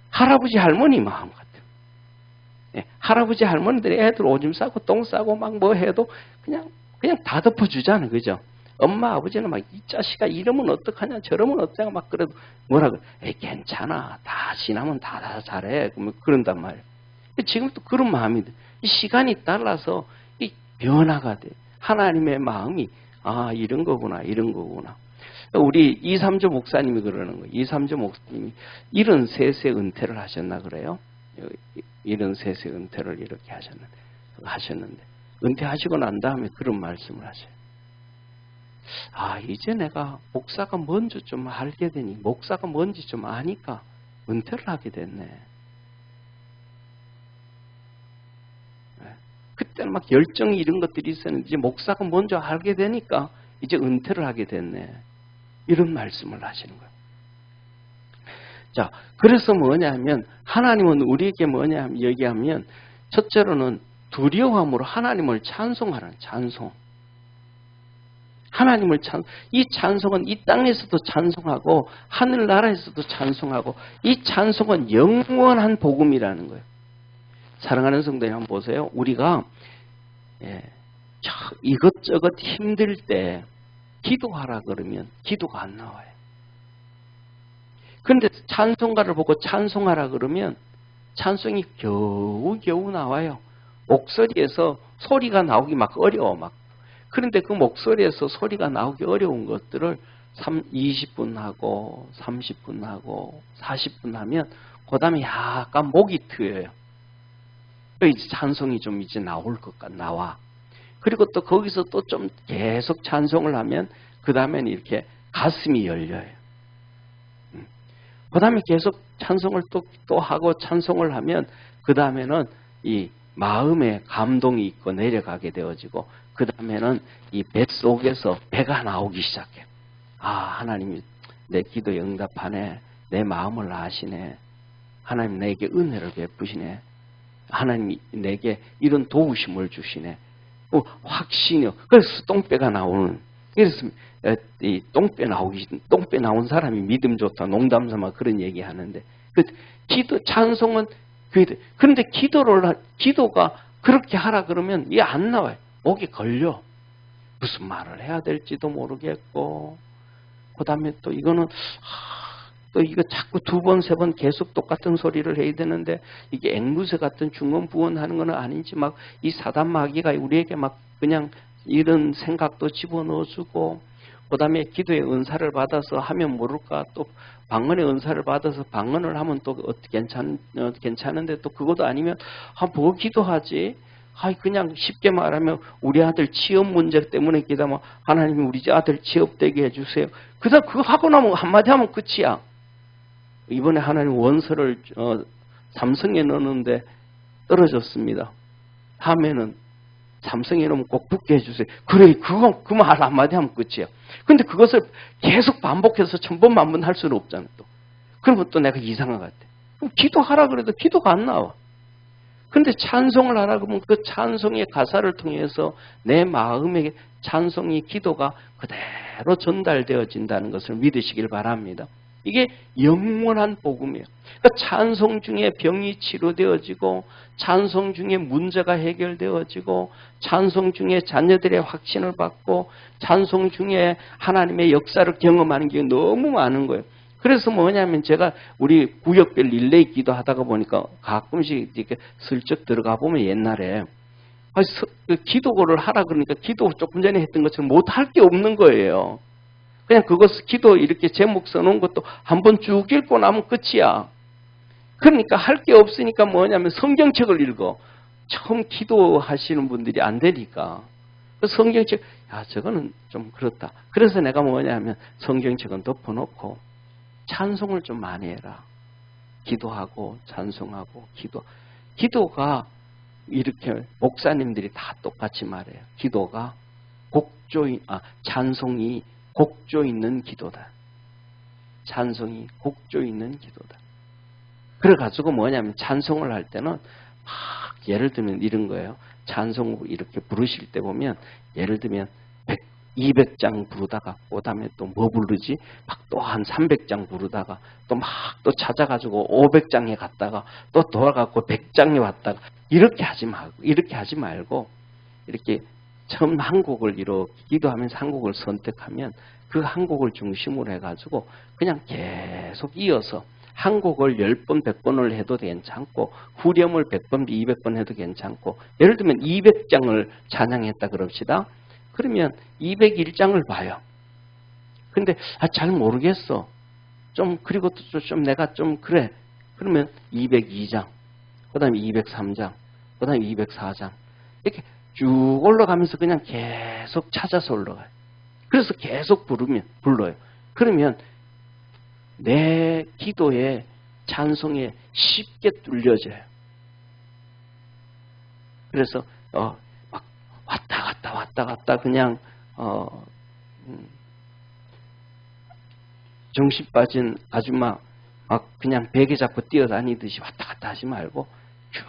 할아버지 할머니 마음 같아요. 예, 할아버지 할머니들이 애들 오줌 싸고 똥 싸고 막 뭐 해도 그냥 다 덮어주잖아요. 그죠? 엄마 아버지는 막 이 자식아 이러면 어떡하냐 저러면 어떡하냐 막 그래도 뭐라고 에이 괜찮아 다 지나면 다 잘해 그런단 말이에요. 지금도 그런 마음이 돼. 이 시간이 따라서 이 변화가 돼. 하나님의 마음이 이런 거구나 이런 거구나. 우리 이삼조 목사님이 그러는 거예요. 이삼조 목사님이 73세 은퇴를 하셨나 그래요. 73세 은퇴를 이렇게 하셨는데 은퇴하시고 난 다음에 그런 말씀을 하셔요. 이제 내가 목사가 뭔지 좀 알게 되니 목사가 뭔지 좀 아니까 은퇴를 하게 됐네. 그때는 막 열정이 이런 것들이 있었는데 이제 목사가 뭔지 알게 되니까 이제 은퇴를 하게 됐네. 이런 말씀을 하시는 거예요. 자, 그래서 뭐냐면 하나님은 우리에게 뭐냐면 얘기하면 첫째로는 두려움으로 하나님을 찬송하라는 찬송. 하나님을 이 찬송은 이 땅에서도 찬송하고 하늘나라에서도 찬송하고 이 찬송은 영원한 복음이라는 거예요. 사랑하는 성도님 한번 보세요. 우리가 이것저것 힘들 때 기도하라 그러면 기도가 안 나와요. 그런데 찬송가를 보고 찬송하라 그러면 찬송이 겨우겨우 나와요. 목소리에서 소리가 나오기 막 어려워 막. 그런데 그 목소리에서 소리가 나오기 어려운 것들을 20분 하고 30분 하고 40분 하면 그 다음에 약간 목이 트여요. 이제 찬송이 좀 이제 나올 것 같 나와. 그리고 또 거기서 또 좀 계속 찬송을 하면 그 다음에는 이렇게 가슴이 열려요. 그 다음에 계속 찬송을 또 하고 찬송을 하면 그 다음에는 이 마음에 감동이 있고 내려가게 되어지고 그 다음에는 이 뱃속에서 배가 나오기 시작해요. 하나님이 내 기도에 응답하네. 내 마음을 아시네. 하나님 내게 은혜를 베푸시네. 하나님이 내게 이런 도우심을 주시네. 확신이요. 그래서 똥배가 나오는. 그래서 이 똥배 나온 사람이 믿음 좋다. 농담 삼아 그런 얘기 하는데. 찬송은 그런데 기도가 그렇게 하라 그러면 이게 안 나와요. 목이 걸려. 무슨 말을 해야 될지도 모르겠고. 그 다음에 또 이거는 또 이거 자꾸 2번, 3번 계속 똑같은 소리를 해야 되는데 이게 앵무새 같은 중언부언하는 건 아닌지 막 이 사단 마귀가 우리에게 막 그냥 이런 생각도 집어넣어주고 그 다음에 기도의 은사를 받아서 하면 모를까 또 방언의 은사를 받아서 방언을 하면 또 괜찮은데 또 그것도 아니면 뭐 기도하지? 그냥 쉽게 말하면 우리 아들 취업 문제 때문에 기도하면 하나님이 우리 아들 취업되게 해주세요. 그다음 그거 하고 나면 한마디 하면 끝이야. 이번에 하나님 원서를 삼성에 넣었는데 떨어졌습니다. 다음에는 삼성에 넣으면 꼭 붙게 해주세요. 그래, 그 말 한마디 하면 끝이야. 근데 그것을 계속 반복해서 1000번, 10,000번 할 수는 없잖아, 또. 그러면 또 내가 이상한 것 같아. 그럼 기도하라 그래도 기도가 안 나와. 근데 찬송을 하라 그러면 그 찬송의 가사를 통해서 내 마음의 찬송의 기도가 그대로 전달되어진다는 것을 믿으시길 바랍니다. 이게 영원한 복음이에요. 그러니까 찬송 중에 병이 치료되어지고 찬송 중에 문제가 해결되어지고 찬송 중에 자녀들의 확신을 받고 찬송 중에 하나님의 역사를 경험하는 게 너무 많은 거예요. 그래서 뭐냐면 제가 우리 구역별 릴레이 기도하다가 보니까 가끔씩 이렇게 슬쩍 들어가 보면 옛날에 기도를 하라 그러니까 기도 조금 전에 했던 것처럼 못할 게 없는 거예요. 그냥 그것을 기도 이렇게 제목 써놓은 것도 한번 쭉 읽고 나면 끝이야. 그러니까 할 게 없으니까 뭐냐면 성경책을 읽어. 처음 기도하시는 분들이 안 되니까. 그 성경책, 저거는 좀 그렇다. 그래서 내가 뭐냐면 성경책은 덮어놓고 찬송을 좀 많이 해라. 기도하고 찬송하고 기도가 이렇게 목사님들이 다 똑같이 말해요. 기도가 찬송이 곡조 있는 기도다. 찬송이 곡조 있는 기도다. 그래가지고 뭐냐면 찬송을 할 때는 예를 들면 이런 거예요. 찬송 이렇게 부르실 때 보면 예를 들면 200장 부르다가 그 다음에 또 뭐 부르지? 막 또 한 300장 부르다가 또 막 또 찾아가지고 500장에 갔다가 또 돌아가고 100장에 왔다가 이렇게 하지 말고 이렇게 처음 한 곡을 이렇게 기도하면서 한 곡을 선택하면 그 한 곡을 중심으로 해가지고 그냥 계속 이어서 한 곡을 10번, 100번을 해도 괜찮고 후렴을 100번, 200번 해도 괜찮고 예를 들면 200장을 찬양했다 그럽시다. 그러면 201장을 봐요. 근데 잘 모르겠어. 그리고 또 좀 내가 좀 그래. 그러면 202장, 그 다음에 203장, 그 다음에 204장 이렇게 쭉 올라가면서 그냥 계속 찾아서 올라가요. 그래서 계속 불러요. 그러면 내 기도에 찬송에 쉽게 뚫려져요. 그래서 막 왔다 갔다 그냥 정신 빠진 아줌마 막 그냥 베개 잡고 뛰어다니듯이 왔다 갔다 하지 말고 쭉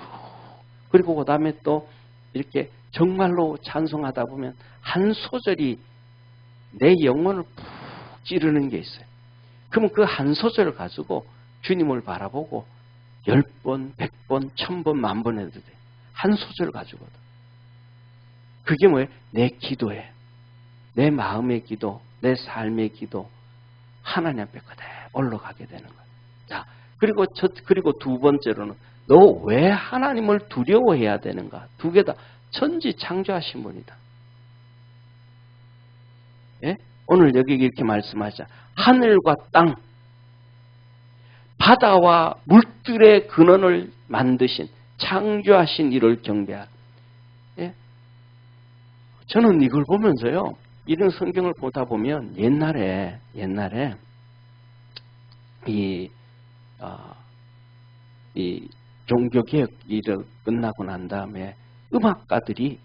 그리고 그 다음에 또 이렇게 정말로 찬송하다 보면 한 소절이 내 영혼을 푹 찌르는 게 있어요. 그러면 그 한 소절을 가지고 주님을 바라보고 10번, 100번, 1000번, 10,000번 해도 돼. 한 소절 가지고도. 그게 뭐예요? 내 기도에, 내 마음의 기도, 내 삶의 기도, 하나님 앞에 그대로 올라가게 되는 거예요. 자, 그리고 두 번째로는 너 왜 하나님을 두려워해야 되는가? 두 개 다 천지 창조하신 분이다. 예? 오늘 여기 이렇게 말씀하자. 하늘과 땅, 바다와 물들의 근원을 만드신 창조하신 이를 경배하라. 예? 저는 이걸 보면서요. 이런 성경을 보다 보면 옛날에 이 종교개혁이 끝나고 난 다음에 음악가들이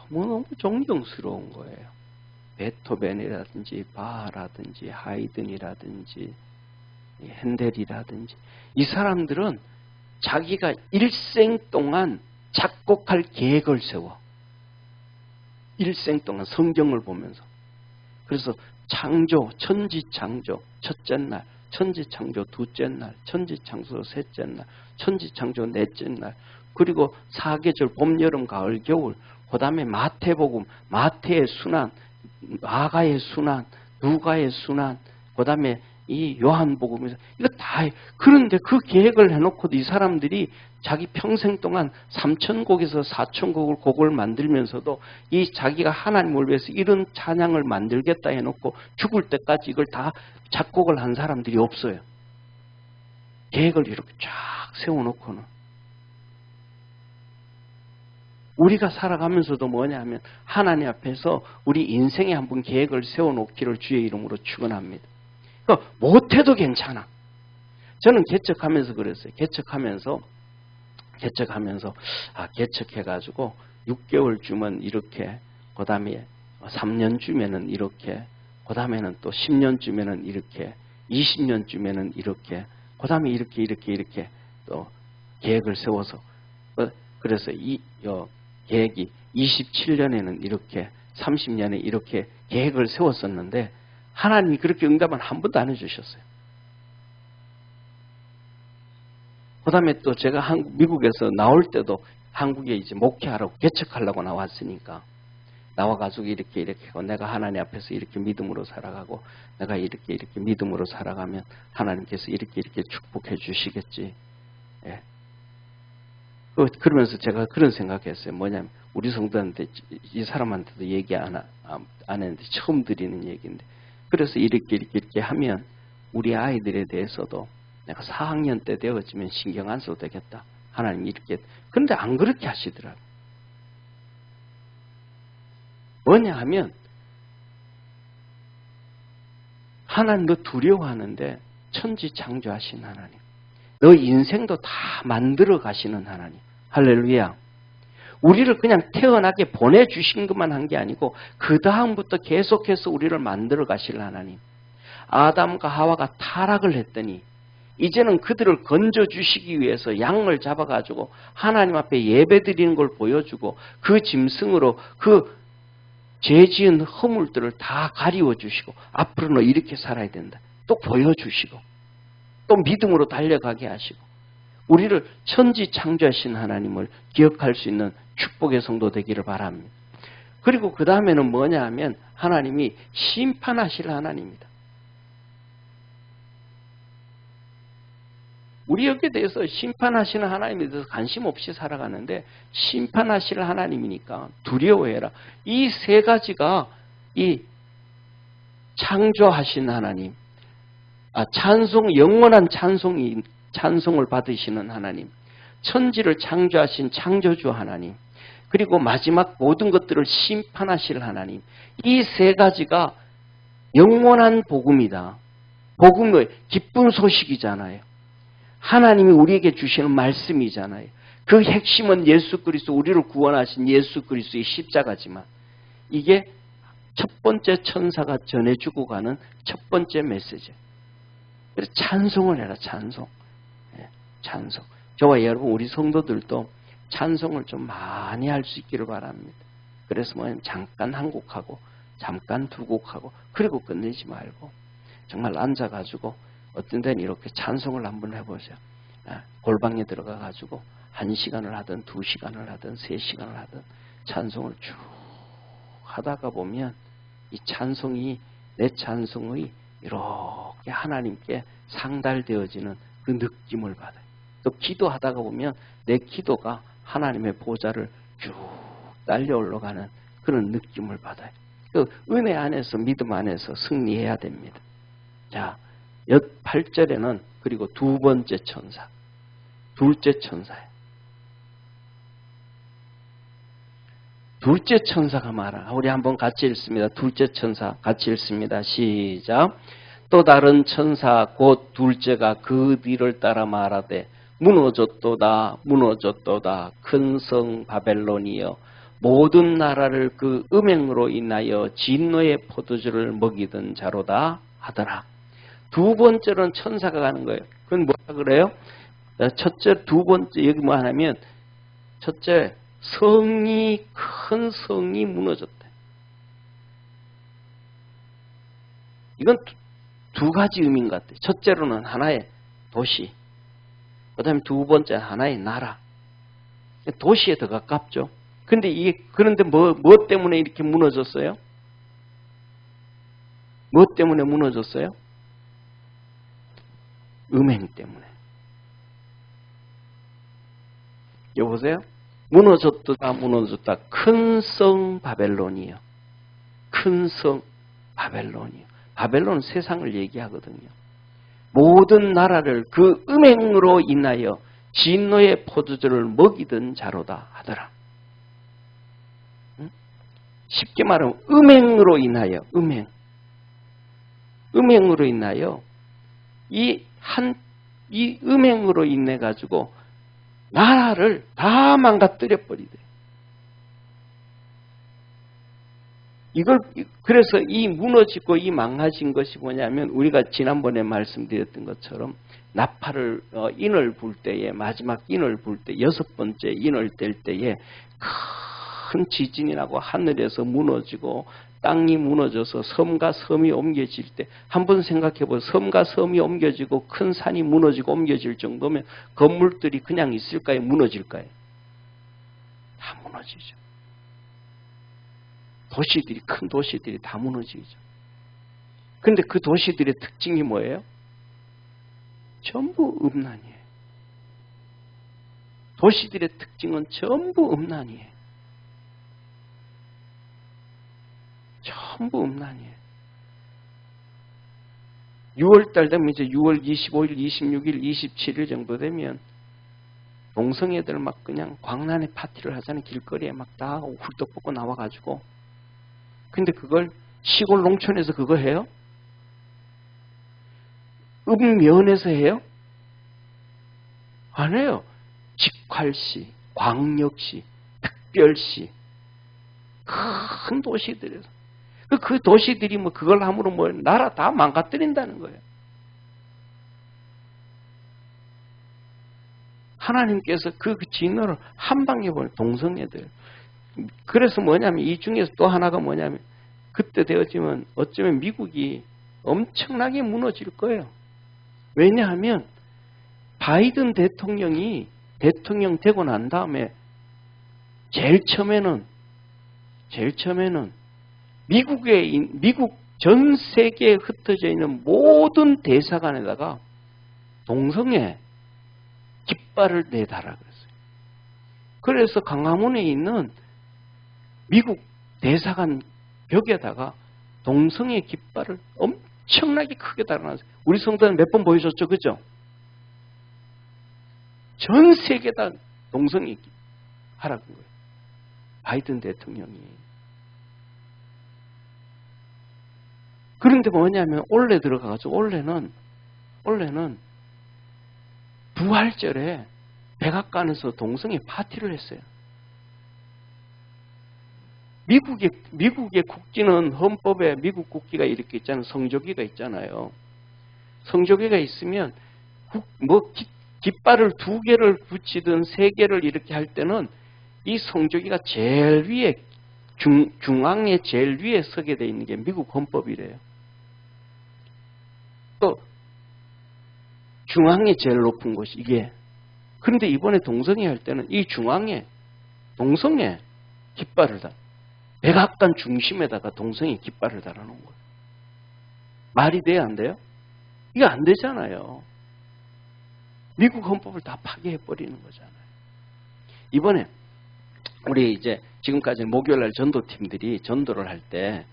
너무 존경스러운 거예요. 베토벤이라든지 바하라든지 하이든이라든지 핸델이라든지 이 사람들은 자기가 일생 동안 작곡할 계획을 세워. 일생 동안 성경을 보면서. 그래서 창조, 천지창조 첫째 날, 천지창조 둘째 날, 천지창조 셋째 날, 천지창조 넷째 날, 그리고 사계절 봄, 여름, 가을, 겨울, 그 다음에 마태복음, 마태의 순환, 마가의 순환, 누가의 순환, 그 다음에 이 요한복음에서 이거 다 해. 그런데 그 계획을 해놓고도 이 사람들이 자기 평생 동안 3,000곡에서 4,000곡을 곡을 만들면서도 이 자기가 하나님을 위해서 이런 찬양을 만들겠다 해놓고 죽을 때까지 이걸 다 작곡을 한 사람들이 없어요. 계획을 이렇게 쫙 세워놓고는. 우리가 살아가면서도 뭐냐 하면 하나님 앞에서 우리 인생에 한번 계획을 세워놓기를 주의 이름으로 축원합니다. 그러니까 못해도 괜찮아. 저는 개척하면서 그랬어요. 개척해가지고 6개월 주면 이렇게, 그 다음에 3년 주면은 이렇게, 그 다음에는 또 10년 주면은 이렇게, 20년 주면은 이렇게, 그 다음에 이렇게 또 계획을 세워서, 그래서 이 계획이 27년에는 이렇게, 30년에 이렇게 계획을 세웠었는데 하나님이 그렇게 응답은 한 번도 안 해주셨어요. 그 다음에 또 제가 미국에서 나올 때도 한국에 이제 목회하라고 개척하려고 나왔으니까 나와가지고 이렇게 하고 내가 하나님 앞에서 이렇게 믿음으로 살아가고 내가 이렇게 믿음으로 살아가면 하나님께서 이렇게 축복해 주시겠지. 예. 그러면서 제가 그런 생각했어요. 뭐냐면 우리 성도한테 이 사람한테도 얘기 안 했는데 처음 드리는 얘기인데 그래서 이렇게 하면 우리 아이들에 대해서도 내가 4학년 때 되어지면 신경 안 써도 되겠다. 하나님 이렇게. 그런데 안 그렇게 하시더라고요. 뭐냐 하면 하나님 너 두려워하는데 천지 창조하신 하나님. 너 인생도 다 만들어 가시는 하나님. 할렐루야. 우리를 그냥 태어나게 보내주신 것만 한 게 아니고 그 다음부터 계속해서 우리를 만들어 가실 하나님. 아담과 하와가 타락을 했더니 이제는 그들을 건져주시기 위해서 양을 잡아가지고 하나님 앞에 예배드리는 걸 보여주고 그 짐승으로 그 죄 지은 허물들을 다 가리워 주시고 앞으로 너 이렇게 살아야 된다. 또 보여주시고 또 믿음으로 달려가게 하시고 우리를 천지 창조하신 하나님을 기억할 수 있는 축복의 성도 되기를 바랍니다. 그리고 그 다음에는 뭐냐 하면 하나님이 심판하실 하나님입니다. 우리 여기에 대해서 심판하시는 하나님에 대해서 관심 없이 살아가는데 심판하실 하나님이니까 두려워해라. 이 세 가지가 이 창조하신 하나님, 찬송, 영원한 찬송을 받으시는 하나님, 천지를 창조하신 창조주 하나님, 그리고 마지막 모든 것들을 심판하실 하나님. 이 세 가지가 영원한 복음이다. 복음의 기쁜 소식이잖아요. 하나님이 우리에게 주시는 말씀이잖아요. 그 핵심은 예수 그리스도, 우리를 구원하신 예수 그리스도의 십자가지만 이게 첫 번째 천사가 전해주고 가는 첫 번째 메시지예요. 그래서 찬송을 해라. 찬송. 찬송. 저와 여러분 우리 성도들도 찬송을 좀 많이 할 수 있기를 바랍니다. 그래서 뭐 잠깐 한 곡하고 잠깐 두 곡하고 그리고 끝내지 말고 정말 앉아가지고 어떤 데는 이렇게 찬송을 한번 해보죠. 골방에 들어가가지고 1시간을 하든 2시간을 하든 3시간을 하든 찬송을 쭉 하다가 보면 이 찬송이 내 찬송의 이렇게 하나님께 상달되어지는 그 느낌을 받아요. 또 기도하다가 보면 내 기도가 하나님의 보좌를 쭉 딸려 올라가는 그런 느낌을 받아요. 그 은혜 안에서 믿음 안에서 승리해야 됩니다. 자, 8절에는 그리고 두 번째 천사, 둘째 천사예요. 둘째 천사가 말하. 우리 한번 같이 읽습니다. 둘째 천사 같이 읽습니다. 시작. 또 다른 천사 곧 둘째가 그 뒤를 따라 말하되 무너졌도다 무너졌도다 큰 성 바벨론이여 모든 나라를 그 음행으로 인하여 진노의 포도주를 먹이던 자로다 하더라. 두 번째로는 천사가 가는 거예요. 그건 뭐라 그래요? 첫째, 두 번째 여기 뭐 하냐면 첫째 성이 큰 성이 무너졌다. 이건 두 가지 의미인 것 같아요. 첫째로는 하나의 도시, 그 다음에 두 번째 하나의 나라. 도시에 더 가깝죠. 그런데 뭐 때문에 이렇게 무너졌어요? 뭐 때문에 무너졌어요? 음행 때문에. 여보세요? 무너졌다 무너졌다 큰 성 바벨론이요. 큰 성 바벨론이요. 바벨론은 세상을 얘기하거든요. 모든 나라를 그 음행으로 인하여 진노의 포도주를 먹이던 자로다 하더라. 쉽게 말하면 음행으로 인하여 음행으로 인하여 이 음행으로 인해 가지고 나라를 다 망가뜨려 버리대. 그래서 이 무너지고 이 망가진 것이 뭐냐면 우리가 지난번에 말씀드렸던 것처럼 나팔을 인을 불 때에 마지막 인을 불 때 여섯 번째 인을 뗄 때에 큰 지진이 나고 하늘에서 무너지고 땅이 무너져서 섬과 섬이 옮겨질 때 한번 생각해 보세요. 섬과 섬이 옮겨지고 큰 산이 무너지고 옮겨질 정도면 건물들이 그냥 있을까요? 무너질까요? 다 무너지죠. 큰 도시들이 다 무너지죠. 그런데 그 도시들의 특징이 뭐예요? 전부 음란이에요. 도시들의 특징은 전부 음란이에요. 전부 음란이에요. 6월달 되면 이제 6월 25일, 26일, 27일 정도 되면 동성애들 막 그냥 광란의 파티를 하잖아요. 길거리에 막 다 훌떡 벗고 나와가지고. 근데 그걸 시골 농촌에서 그거 해요? 읍면에서 해요? 안 해요. 직활시, 광역시, 특별시, 큰 도시들에서. 그 도시들이 뭐 그걸 함으로 뭐 나라 다 망가뜨린다는 거예요. 하나님께서 그 진노를 한 방에 보내 동성애들. 그래서 뭐냐면 이 중에서 또 하나가 뭐냐면 그때 되어지면 어쩌면 미국이 엄청나게 무너질 거예요. 왜냐하면 바이든 대통령이 대통령 되고 난 다음에 제일 처음에는 미국 전 세계에 흩어져 있는 모든 대사관에다가 동성애 깃발을 내달라 그랬어요. 그래서 광화문에 있는 미국 대사관 벽에다가 동성애 깃발을 엄청나게 크게 달아놨어요. 우리 성도는 몇 번 보여줬죠, 그죠? 전 세계다 동성애 하라는 거예요. 바이든 대통령이. 그런데 뭐냐면 올해 들어가가지고 올해는 부활절에 백악관에서 동성애 파티를 했어요. 미국의 국기는 헌법에 미국 국기가 이렇게 있잖아요. 성조기가 있잖아요. 성조기가 있으면 깃발을 2개를 붙이든 3개를 이렇게 할 때는 이 성조기가 제일 위에 중앙에 제일 위에 서게 돼 있는 게 미국 헌법이래요. 또 중앙에 제일 높은 곳이 이게. 그런데 이번에 동성애 할 때는 이 중앙에 동성애 깃발을 백악관 중심에다가 동성애 깃발을 달아놓은 거예요. 말이 돼야 안 돼요? 이거 안 되잖아요. 미국 헌법을 다 파괴해버리는 거잖아요. 이번에 우리 이제 지금까지 목요일날 전도팀들이 전도를 할 때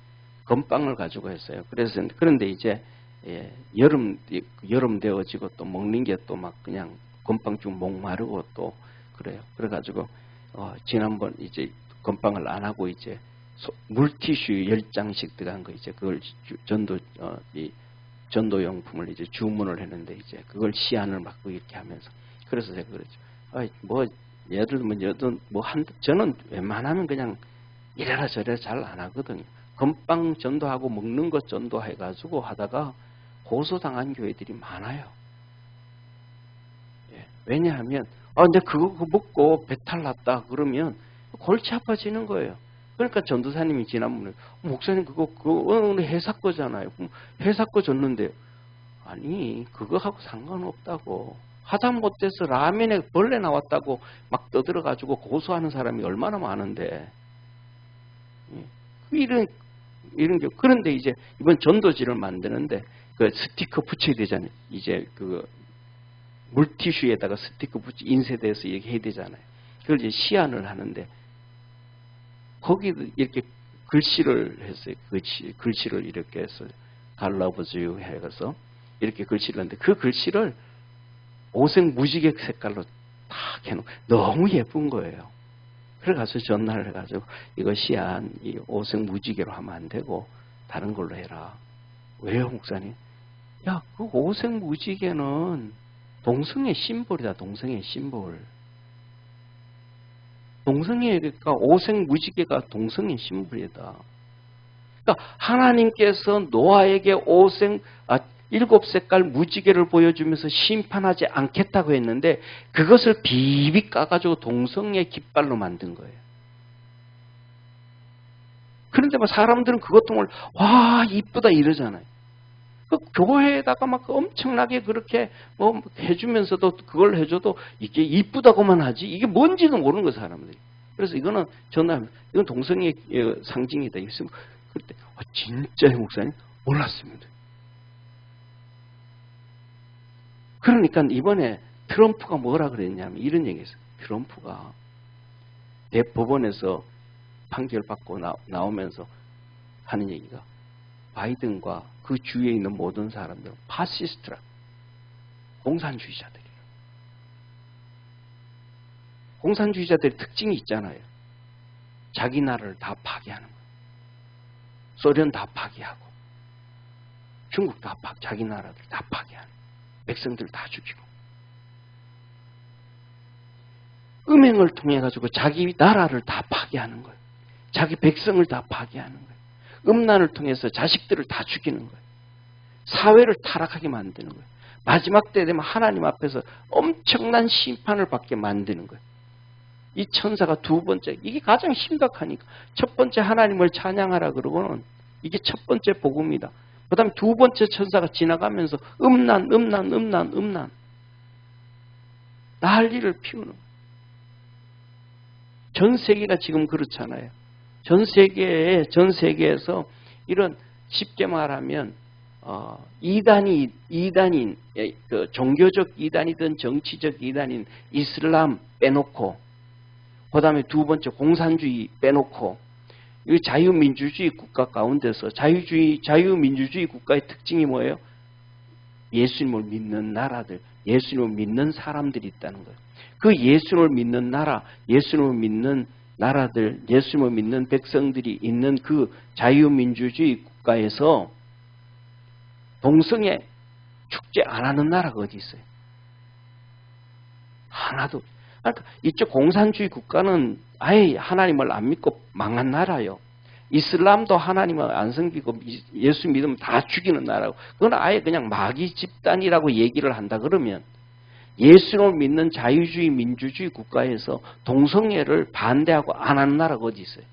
건빵을 가지고 했어요. 그런데 이제 여름 되어지고 또 먹는 게 또 막 그냥 건빵 쭉 목마르고 또 그래요. 그래가지고 지난번 이제 건빵을 안 하고 이제 물티슈 10장씩 들어간 거 이제 그걸 전도용품을 이제 주문을 했는데 이제 그걸 시안을 막고 이렇게 하면서 그래서 제가 그랬죠. 예를 들면 저는 웬만하면 그냥 이래라 저래라 잘 안 하거든요. 건빵 전도하고 먹는 것 전도해가지고 하다가 고소당한 교회들이 많아요. 예, 왜냐하면 근데 그거 먹고 배탈 났다 그러면 골치 아파지는 거예요. 그러니까 전도사님이 지난번에 목사님 그거 오늘 회사 거잖아요. 회사 거 줬는데 아니 그거하고 상관없다고. 하다못해서 라면에 벌레 나왔다고 막 떠들어가지고 고소하는 사람이 얼마나 많은데 이런 게. 그런데 이제 이번 전도지를 만드는데 그 스티커 붙여야 되잖아요. 이제 그 물티슈에다가 스티커 인쇄돼서 이렇게 해야 되잖아요. 그걸 이제 시안을 하는데 거기도 이렇게 글씨를 했어요. 글씨를 이렇게 해서 God loves you 해서 이렇게 글씨를 했는데 그 글씨를 오색 무지개 색깔로 딱 해놓고 너무 예쁜 거예요. 그래가지고 전화를 해가지고 이거 시안 이 오색 무지개로 하면 안 되고 다른 걸로 해라. 왜요, 목사님? 야, 그 오색 무지개는 동성애 심볼이다. 동성애 심볼. 동성애가 오색 무지개가 동성애 심볼이다. 그러니까 하나님께서 노아에게 7색깔 무지개를 보여주면서 심판하지 않겠다고 했는데 그것을 비비 까가지고 동성애 깃발로 만든 거예요. 그런데 막 사람들은 그것 통을 와 이쁘다 이러잖아요. 그 교회에다가 막 엄청나게 그렇게 해주면서도 그걸 해줘도 이게 이쁘다고만 하지 이게 뭔지도 모르는 거예요 사람들이. 그래서 이거는 이건 동성애 상징이다. 그때 진짜요 목사님? 몰랐습니다. 그러니까 이번에 트럼프가 뭐라 그랬냐면 이런 얘기했어요. 트럼프가 대법원에서 판결받고 나오면서 하는 얘기가 바이든과 그 주위에 있는 모든 사람들은 파시스트라 공산주의자들이에요. 공산주의자들의 특징이 있잖아요. 자기 나라를 다 파괴하는 거예요. 소련 다 파괴하고 중국 다 자기 나라들 다 파괴하는 거예요. 백성들 다 죽이고 음행을 통해 가지고 자기 나라를 다 파괴하는 거예요. 자기 백성을 다 파괴하는 거예요. 음란을 통해서 자식들을 다 죽이는 거예요. 사회를 타락하게 만드는 거예요. 마지막 때 되면 하나님 앞에서 엄청난 심판을 받게 만드는 거예요. 이 천사가 두 번째, 이게 가장 심각하니까. 첫 번째 하나님을 찬양하라 그러고는 이게 첫 번째 복음이다. 그 다음에 두 번째 천사가 지나가면서 음란. 난리를 피우는. 전 세계가 지금 그렇잖아요. 전 세계에서 이런 쉽게 말하면 이단인 그 종교적 이단이든 정치적 이단인 이슬람 빼놓고, 그 다음에 두 번째 공산주의 빼놓고, 이 자유민주주의 국가 가운데서 자유민주주의 국가의 특징이 뭐예요? 예수님을 믿는 나라들, 예수님을 믿는 사람들이 있다는 거예요. 그 예수님을 믿는 나라, 예수님을 믿는 나라들, 예수님을 믿는 백성들이 있는 그 자유민주주의 국가에서 동성애 축제 안 하는 나라가 어디 있어요? 하나도. 그러니까 이쪽 공산주의 국가는 아예 하나님을 안 믿고 망한 나라요. 이슬람도 하나님을 안 섬기고 예수 믿으면 다 죽이는 나라고. 그건 아예 그냥 마귀 집단이라고 얘기를 한다 그러면, 예수를 믿는 자유주의 민주주의 국가에서 동성애를 반대하고 안 하는 나라가 어디 있어요?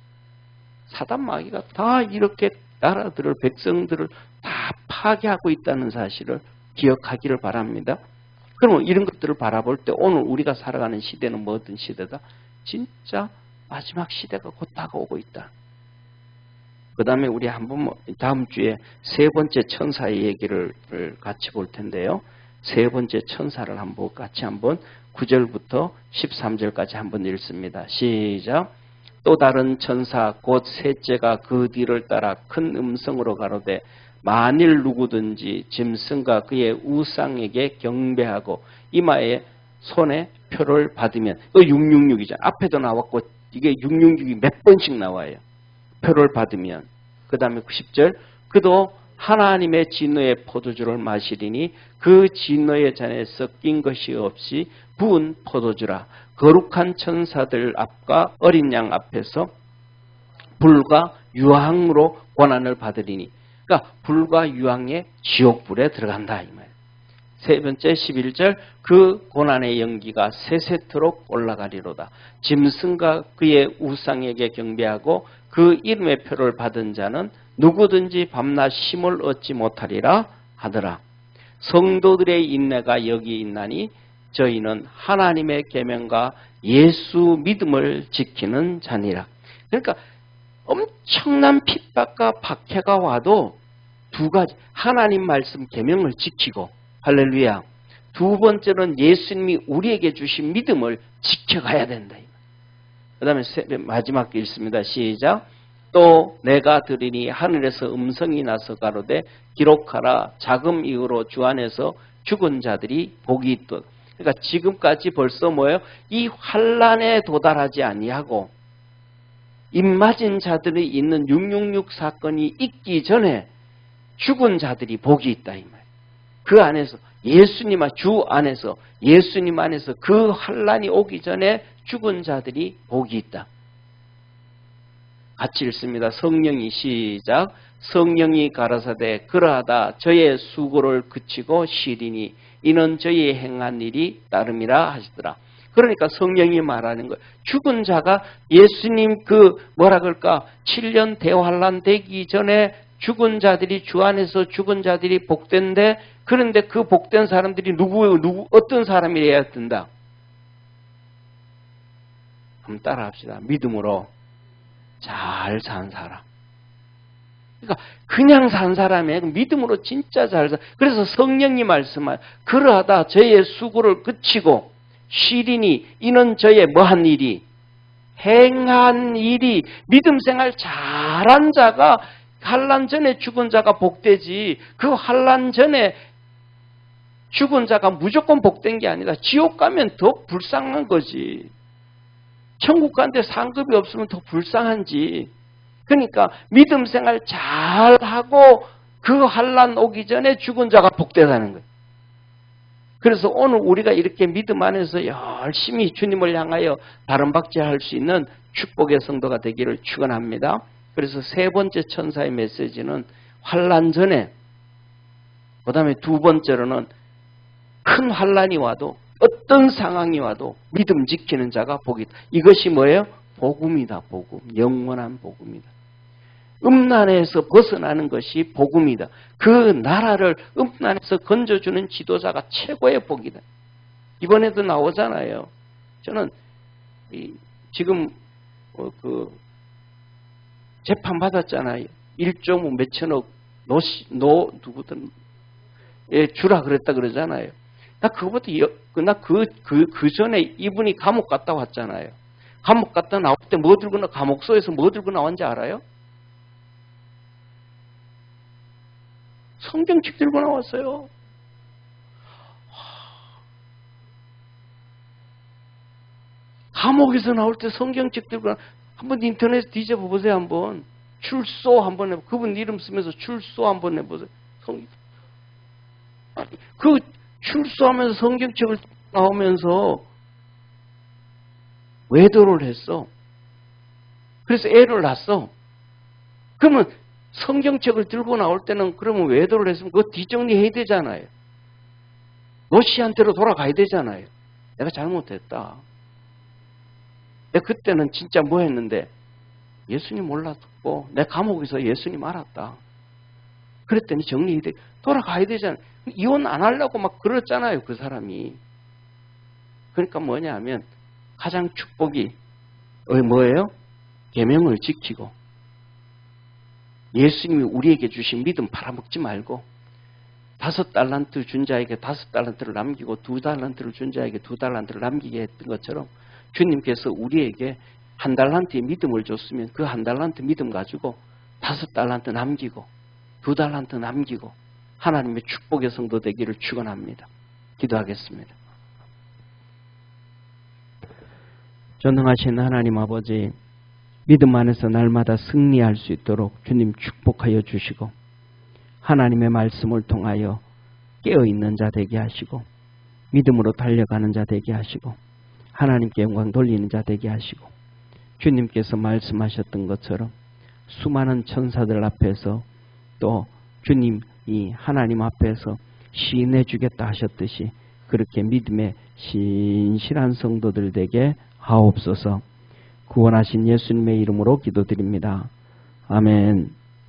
사단 마귀가 다 이렇게 나라들을, 백성들을 다 파괴하고 있다는 사실을 기억하기를 바랍니다. 그러면 이런 것들을 바라볼 때 오늘 우리가 살아가는 시대는 뭐 어떤 시대다? 진짜 마지막 시대가 곧 다가오고 있다. 그 다음에 우리 한번 다음 주에 세 번째 천사의 얘기를 같이 볼 텐데요. 세 번째 천사를 같이 한번 9절부터 13절까지 한번 읽습니다. 시작. 또 다른 천사 곧 셋째가 그 뒤를 따라 큰 음성으로 가로되 만일 누구든지 짐승과 그의 우상에게 경배하고 이마에 손에 표를 받으면, 666이죠. 앞에도 나왔고 이게 666이 몇 번씩 나와요. 표를 받으면. 그 다음에 10절. 그도 하나님의 진노의 포도주를 마시리니 그 진노의 잔에 섞인 것이 없이 부은 포도주라. 거룩한 천사들 앞과 어린 양 앞에서 불과 유황으로 고난을 받으리니. 그러니까 불과 유황의 지옥불에 들어간다 이 말. 세 번째 11절. 그 고난의 연기가 세세토록 올라가리로다. 짐승과 그의 우상에게 경배하고 그 이름의 표를 받은 자는 누구든지 밤낮 쉼을 얻지 못하리라 하더라. 성도들의 인내가 여기 있나니 저희는 하나님의 계명과 예수 믿음을 지키는 자니라. 그러니까 엄청난 핍박과 박해가 와도 두 가지, 하나님 말씀 계명을 지키고, 할렐루야. 두 번째는 예수님이 우리에게 주신 믿음을 지켜가야 된다. 그 다음에 마지막 읽습니다. 시작. 또 내가 들으니 하늘에서 음성이 나서 가로되 기록하라. 자금 이후로 주 안에서 죽은 자들이 복이 있도다. 그러니까 지금까지 벌써 뭐예요? 이 환란에 도달하지 아니하고 입맞은 자들이 있는 666 사건이 있기 전에 죽은 자들이 복이 있다 이 말. 그 안에서 주 안에서, 예수님 안에서 그 환란이 오기 전에 죽은 자들이 복이 있다. 같이 읽습니다. 성령이 시작. 성령이 가라사대 그러하다 저의 수고를 그치고 쉬리니 이는 저의 행한 일이 따름이라 하시더라. 그러니까 성령이 말하는 거예요. 죽은 자가 예수님 뭐라 그럴까 7년 대환란 되기 전에 죽은 자들이 주 안에서 죽은 자들이 복된데, 그런데 그 복된 사람들이 어떤 사람이어야 된다. 한번 따라합시다. 믿음으로 잘 산 사람. 그러니까 그냥 산 사람이 믿음으로 진짜 잘 산. 그래서 성령이 말씀하여 그러하다 저의 수고를 그치고 쉬리니 이는 저의 뭐한 일이? 행한 일이. 믿음 생활 잘한 자가 환난 전에 죽은 자가 복되지, 그 환난 전에 죽은 자가 무조건 복된 게 아니라 지옥 가면 더 불쌍한 거지. 천국 가는데 상급이 없으면 더 불쌍한지. 그러니까 믿음 생활 잘하고 그 환난 오기 전에 죽은 자가 복되다는 거예요. 그래서 오늘 우리가 이렇게 믿음 안에서 열심히 주님을 향하여 바람박제할 수 있는 축복의 성도가 되기를 축원합니다. 그래서 세 번째 천사의 메시지는 환난 전에, 그 다음에 두 번째로는 큰 환난이 와도 어떤 상황이 와도 믿음 지키는 자가 복이 있다. 이것이 뭐예요? 복음이다. 복음. 영원한 복음이다. 음란에서 벗어나는 것이 복음이다. 그 나라를 음란에서 건져주는 지도자가 최고의 복이다. 이번에도 나오잖아요. 저는 지금 그 재판 받았잖아요. 1조 몇천억 누구든 주라 그랬다 그러잖아요. 나 그거보다 그 전에 이분이 감옥 갔다 왔잖아요. 감옥 갔다 나올 때 뭐 들고 감옥소에서 뭐 들고 나왔는지 알아요? 성경책 들고 나왔어요. 감옥에서 나올 때 성경책 들고 한번 인터넷 뒤져봐 보세요. 한번 출소 한번 해보세요. 그분 이름 쓰면서 출소 한번 해보세요. 그 출소하면서 성경책을 나오면서 외도를 했어. 그래서 애를 낳았어. 그러면 성경책을 들고 나올 때는 그러면 외도를 했으면 그거 뒷정리해야 되잖아요. 노시한테로 돌아가야 되잖아요. 내가 잘못했다. 내가 그때는 진짜 뭐 했는데 예수님 몰랐고 내 감옥에서 예수님 알았다. 그랬더니 정리해야 돼. 돌아가야 되잖아요. 이혼 안 하려고 막 그랬잖아요. 그 사람이. 그러니까 뭐냐 하면 가장 축복이 뭐예요? 계명을 지키고 예수님이 우리에게 주신 믿음 팔아먹지 말고 5달란트 준 자에게 5달란트를 남기고 2달란트를 준 자에게 2달란트를 남기게 했던 것처럼 주님께서 우리에게 1달란트의 믿음을 줬으면 그 1달란트 믿음 가지고 5달란트 남기고 2달란트 남기고 하나님의 축복의 성도 되기를 축원합니다. 기도하겠습니다. 전능하신 하나님 아버지, 믿음 안에서 날마다 승리할 수 있도록 주님 축복하여 주시고 하나님의 말씀을 통하여 깨어있는 자 되게 하시고 믿음으로 달려가는 자 되게 하시고 하나님께 영광 돌리는 자 되게 하시고 주님께서 말씀하셨던 것처럼 수많은 천사들 앞에서 또 주님이 하나님 앞에서 시인해 주겠다 하셨듯이 그렇게 믿음의 신실한 성도들 되게 하옵소서. 구원하신 예수님의 이름으로 기도드립니다. 아멘.